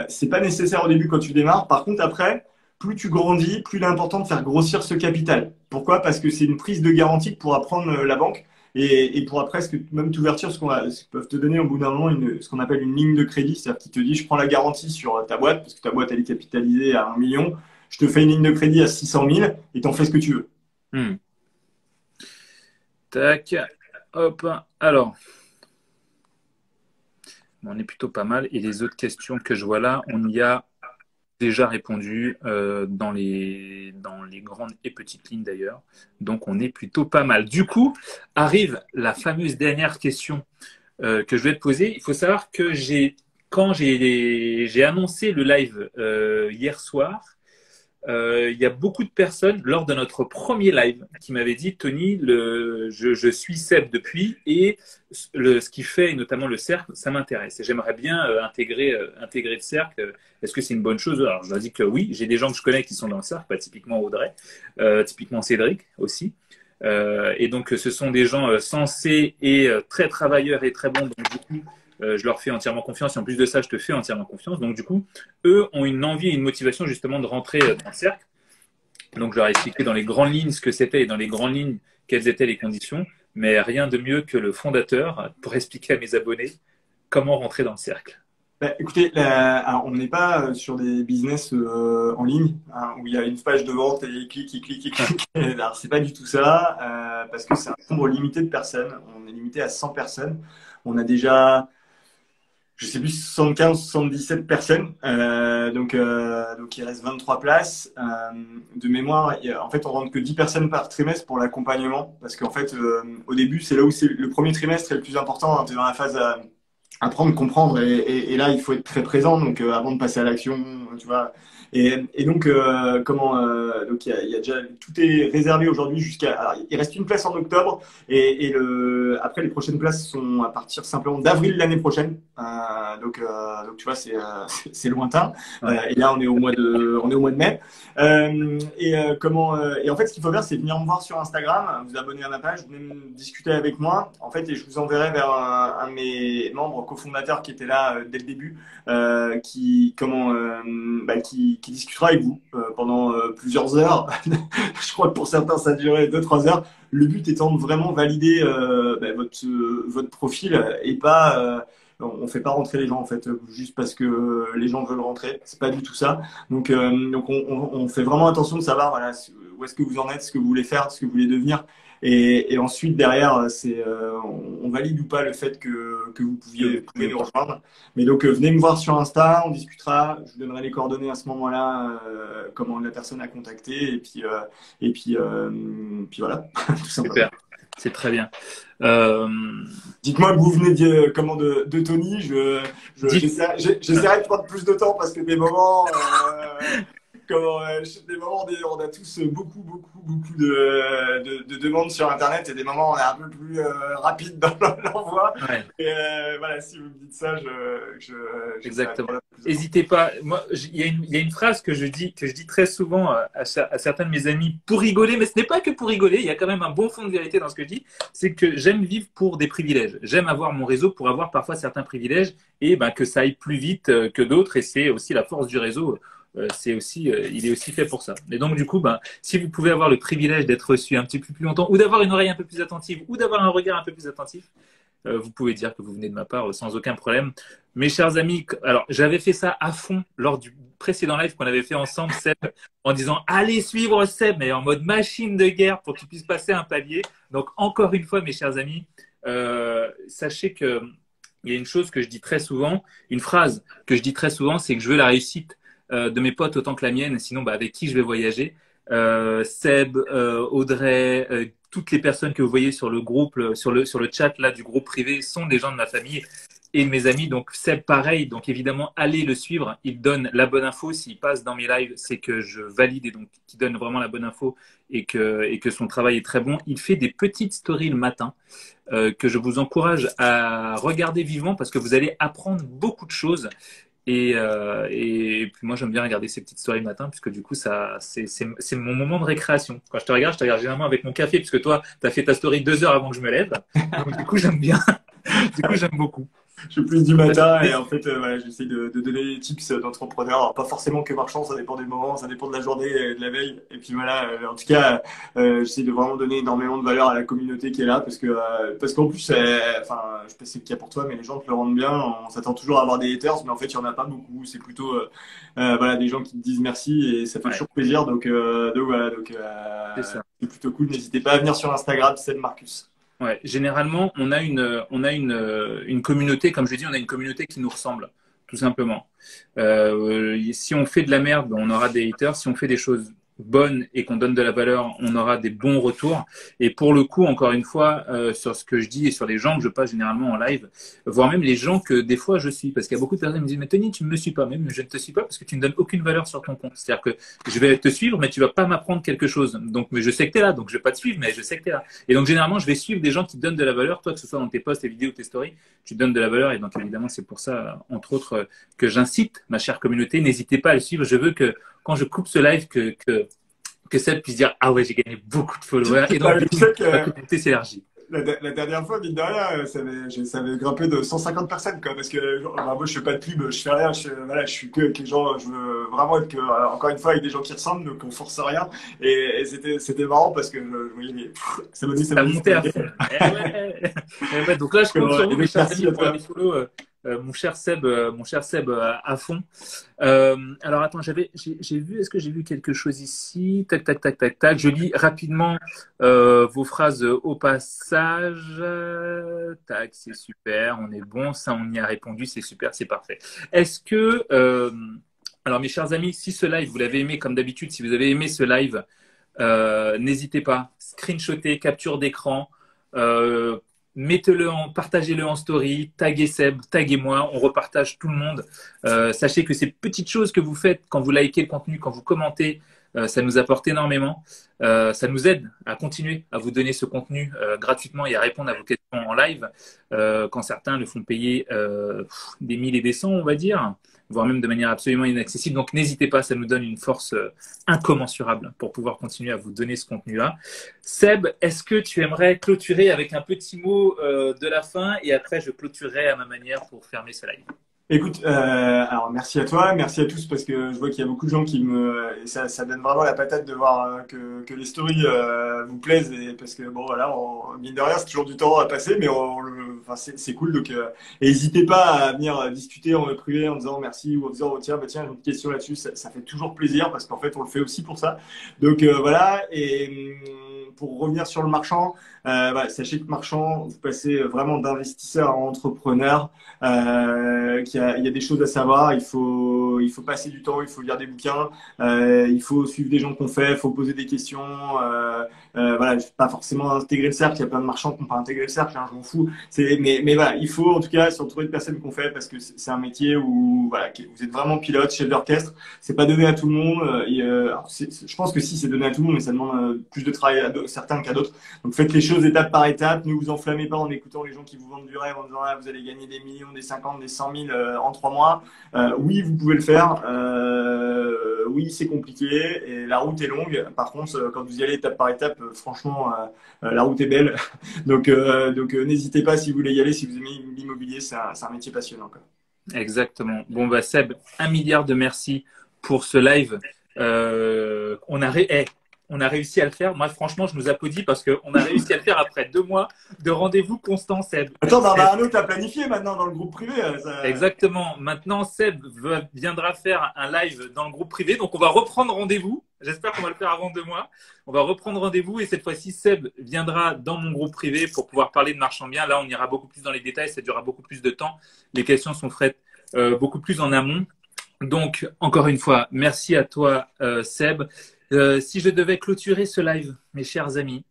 C'est pas nécessaire au début quand tu démarres. Par contre, après, plus tu grandis, plus il est important de faire grossir ce capital. Pourquoi? Parce que c'est une prise de garantie que pourra prendre la banque et pourra presque même t'ouverture ce qu'ils peuvent te donner au bout d'un moment ce qu'on appelle une ligne de crédit, c'est-à-dire qu'ils te dit je prends la garantie sur ta boîte parce que ta boîte elle est capitalisée à 1 million, je te fais une ligne de crédit à 600 000 et t'en fais ce que tu veux. Tac, hop, alors, on est plutôt pas mal. Et les autres questions que je vois là, on y a déjà répondu dans les grandes et petites lignes d'ailleurs. Donc, on est plutôt pas mal. Du coup, arrive la fameuse dernière question que je vais te poser. Il faut savoir que quand j'ai annoncé le live hier soir, il y a beaucoup de personnes lors de notre premier live qui m'avaient dit Tony, je suis Seb depuis et ce qu'il fait, et notamment le cercle, ça m'intéresse. Et j'aimerais bien intégrer le cercle. Est-ce que c'est une bonne chose? Alors, je leur dis que oui, j'ai des gens que je connais qui sont dans le cercle, pas typiquement Audrey, typiquement Cédric aussi. Et donc, ce sont des gens sensés et très travailleurs et très bons. Donc, du coup, je leur fais entièrement confiance. Et en plus de ça, je te fais entièrement confiance. Donc, du coup, eux ont une envie et une motivation justement de rentrer dans le cercle. Donc, je leur ai expliqué dans les grandes lignes ce que c'était et dans les grandes lignes quelles étaient les conditions. Mais rien de mieux que le fondateur pour expliquer à mes abonnés comment rentrer dans le cercle. Bah, écoutez, alors on n'est pas sur des business en ligne hein, où il y a une page de vente et il clique. Alors c'est pas du tout ça parce que c'est un nombre limité de personnes. On est limité à 100 personnes. On a déjà, je sais plus, 75, 77 personnes. Donc il reste 23 places. De mémoire, en fait, on rentre que 10 personnes par trimestre pour l'accompagnement parce qu'en fait, au début, c'est là où c'est le premier trimestre est le plus important. Hein, tu es dans la phase apprendre, comprendre et là il faut être très présent donc avant de passer à l'action tu vois et donc donc il y a déjà tout est réservé aujourd'hui jusqu'à alors, il reste une place en octobre et après les prochaines places sont à partir simplement d'avril l'année prochaine donc tu vois c'est lointain et là on est au mois de mai et en fait ce qu'il faut faire c'est venir me voir sur Instagram, vous abonner à ma page, venez me discuter avec moi en fait et je vous enverrai vers un de mes membres cofondateur qui était là dès le début, qui discutera avec vous pendant plusieurs heures. Je crois que pour certains, ça a duré 2-3 heures. Le but étant de vraiment valider votre profil et pas. On fait pas rentrer les gens en fait juste parce que les gens veulent rentrer. C'est pas du tout ça. Donc on fait vraiment attention de savoir voilà où est-ce que vous en êtes, ce que vous voulez faire, ce que vous voulez devenir. Et ensuite, derrière, on valide ou pas le fait que vous pouvez nous rejoindre. Mais donc, venez me voir sur Insta, on discutera. Je vous donnerai les coordonnées à ce moment-là, comment la personne a contacté. Et puis voilà, tout simplement. Super, c'est très bien. Dites-moi que vous venez de Tony. J'essaierai de prendre plus de temps parce que des moments. Des moments, on a tous beaucoup de demandes sur Internet et des moments on est un peu plus rapide dans l'envoi. Ouais. Et voilà, si vous me dites ça, exactement. N'hésitez pas. Moi, il y a une phrase que je dis très souvent à certains de mes amis pour rigoler, mais ce n'est pas que pour rigoler. Il y a quand même un bon fond de vérité dans ce que je dis. C'est que j'aime vivre pour des privilèges. J'aime avoir mon réseau pour avoir parfois certains privilèges et que ça aille plus vite que d'autres. Et c'est aussi la force du réseau. Il est aussi fait pour ça. Et donc, du coup, si vous pouvez avoir le privilège d'être reçu un petit peu plus longtemps, ou d'avoir une oreille un peu plus attentive, ou d'avoir un regard un peu plus attentif, vous pouvez dire que vous venez de ma part sans aucun problème. Mes chers amis, alors, j'avais fait ça à fond lors du précédent live qu'on avait fait ensemble, Seb, en disant allez suivre Seb, mais en mode machine de guerre pour qu'il puisse passer un palier. Donc, encore une fois, mes chers amis, sachez que il y a une chose que je dis très souvent, une phrase que je dis très souvent, c'est que je veux la réussite de mes potes autant que la mienne, sinon bah, avec qui je vais voyager. Seb, Audrey, toutes les personnes que vous voyez sur le groupe, sur le chat là du groupe privé sont des gens de ma famille et de mes amis. Donc Seb, pareil. Donc évidemment, allez le suivre. Il donne la bonne info. S'il passe dans mes lives, c'est que je valide et donc qu'il donne vraiment la bonne info et que son travail est très bon. Il fait des petites stories le matin que je vous encourage à regarder vivement parce que vous allez apprendre beaucoup de choses. Et puis moi, j'aime bien regarder ces petites stories le matin, puisque du coup, c'est mon moment de récréation. Quand je te regarde généralement avec mon café, puisque toi, tu as fait ta story 2 heures avant que je me lève. Donc du coup, j'aime bien. Du coup, j'aime beaucoup. Je suis plus du matin et en fait, voilà, j'essaie de donner des tips d'entrepreneurs. Alors, pas forcément que marchand, ça dépend des moments, ça dépend de la journée et de la veille. Et puis voilà, en tout cas, j'essaie de vraiment donner énormément de valeur à la communauté qui est là parce qu'en plus, enfin, je sais pas si c'est le cas pour toi, mais les gens te le rendent bien. On s'attend toujours à avoir des haters, mais en fait, il y en a pas beaucoup. C'est plutôt voilà, des gens qui te disent merci et ça fait toujours plaisir. Donc voilà, c'est plutôt cool. N'hésitez pas à venir sur Instagram, c'est Marcus. Ouais, généralement, on a une communauté, comme je dis, on a une communauté qui nous ressemble, tout simplement. Si on fait de la merde, on aura des haters. Si on fait des choses bonnes et qu'on donne de la valeur, on aura des bons retours. Et pour le coup, encore une fois, sur ce que je dis et sur les gens que je passe généralement en live, voire même les gens que des fois je suis, parce qu'il y a beaucoup de personnes qui me disent, mais Tony, tu ne me suis pas, même je ne te suis pas parce que tu ne donnes aucune valeur sur ton compte. C'est-à-dire que je vais te suivre, mais tu vas pas m'apprendre quelque chose. Donc, mais je sais que tu es là, donc je vais pas te suivre, mais je sais que tu es là. Et donc, généralement, je vais suivre des gens qui te donnent de la valeur, toi, que ce soit dans tes posts, tes vidéos, tes stories, tu donnes de la valeur. Et donc, évidemment, c'est pour ça, entre autres, que j'incite ma chère communauté, n'hésitez pas à le suivre. Je veux que quand je coupe ce live, que Seb puisse dire ah ouais, j'ai gagné beaucoup de followers et donc ma communauté s'élargit. La dernière fois, mine de rien, ça avait grimpé de 150 personnes, quoi, parce que moi, je fais pas de pub, je fais rien, voilà, je suis que avec les gens, je veux vraiment être encore une fois, avec des gens qui ressemblent, donc on force rien, et c'était marrant parce que je voyais, ça montait à fond. Ouais, donc là, je compte sur vous, mes chers amis, pour les follow, mon cher Seb, à fond. Alors attends, j'ai vu, est-ce que j'ai vu quelque chose ici? Tac, tac, tac, tac, tac. Je lis rapidement vos phrases au passage. Tac, c'est super, on est bon, ça on y a répondu, c'est super, c'est parfait. Est-ce que, alors mes chers amis, si ce live, vous l'avez aimé comme d'habitude, si vous avez aimé ce live, n'hésitez pas, screenshotez, capture d'écran, partagez-le en story, taguez Seb, taguez-moi, on repartage tout le monde. Sachez que ces petites choses que vous faites quand vous likez le contenu, quand vous commentez, ça nous apporte énormément. Ça nous aide à continuer à vous donner ce contenu gratuitement et à répondre à vos questions en live quand certains le font payer des 1000 et des 100, on va dire, voire même de manière absolument inaccessible. Donc n'hésitez pas, ça nous donne une force incommensurable pour pouvoir continuer à vous donner ce contenu-là. Seb, est-ce que tu aimerais clôturer avec un petit mot de la fin et après je clôturerai à ma manière pour fermer ce live? Écoute, alors merci à toi, merci à tous parce que je vois qu'il y a beaucoup de gens et ça donne vraiment la patate de voir que les stories vous plaisent et parce que bon voilà, mine de rien c'est toujours du temps à passer, mais enfin, c'est cool donc et n'hésitez pas à venir discuter en privé en disant merci ou en disant oh, tiens j'ai une question là-dessus, ça fait toujours plaisir parce qu'en fait on le fait aussi pour ça. Donc voilà et pour revenir sur le marchand, voilà, sachez que marchand, vous passez vraiment d'investisseur à entrepreneur. Il y a des choses à savoir. Il faut passer du temps, il faut lire des bouquins, il faut suivre des gens qu'on fait, il faut poser des questions. Voilà, pas forcément intégrer le cercle. Il y a plein de marchands qui n'ont pas intégré le cercle, hein, je m'en fous. Mais voilà, il faut en tout cas s'entourer de personnes qu'on fait parce que c'est un métier où voilà, vous êtes vraiment pilote, chef d'orchestre. C'est pas donné à tout le monde. Je pense que si c'est donné à tout le monde, mais ça demande plus de travail à certains qu'à d'autres. Donc faites les choses étape par étape. Ne vous enflammez pas en écoutant les gens qui vous vendent du rêve en disant ah, vous allez gagner des millions, des 50, des 100 000 en 3 mois. Oui, vous pouvez le faire. Oui, c'est compliqué et la route est longue. Par contre, quand vous y allez étape par étape, franchement, la route est belle. Donc n'hésitez pas si vous voulez y aller, si vous aimez l'immobilier, c'est un métier passionnant, quoi. Exactement. Bon, bah Seb, 1 milliard de merci pour ce live. On a réussi à le faire. Moi, franchement, je nous applaudis parce qu'on a réussi à le faire après 2 mois de rendez-vous constant, Seb. Attends, on en a un autre à planifier maintenant dans le groupe privé. Exactement. Maintenant, Seb viendra faire un live dans le groupe privé. Donc, on va reprendre rendez-vous. J'espère qu'on va le faire avant 2 mois. On va reprendre rendez-vous et cette fois-ci, Seb viendra dans mon groupe privé pour pouvoir parler de marchand bien. Là, on ira beaucoup plus dans les détails. Ça durera beaucoup plus de temps. Les questions sont faites beaucoup plus en amont. Donc, encore une fois, merci à toi, Seb. Si je devais clôturer ce live, mes chers amis,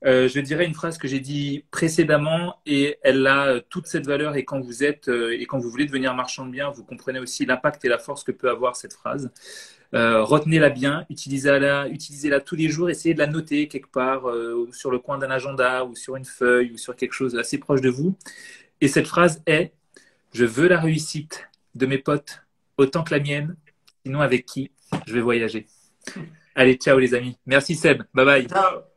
je dirais une phrase que j'ai dit précédemment et elle a toute cette valeur. Et quand vous êtes et quand vous voulez devenir marchand de biens, vous comprenez aussi l'impact et la force que peut avoir cette phrase. Retenez-la bien, utilisez-la tous les jours, essayez de la noter quelque part sur le coin d'un agenda ou sur une feuille ou sur quelque chose assez proche de vous. Et cette phrase est: je veux la réussite de mes potes autant que la mienne, sinon avec qui je vais voyager. Allez, ciao les amis. Merci Seb. Bye bye. Ciao.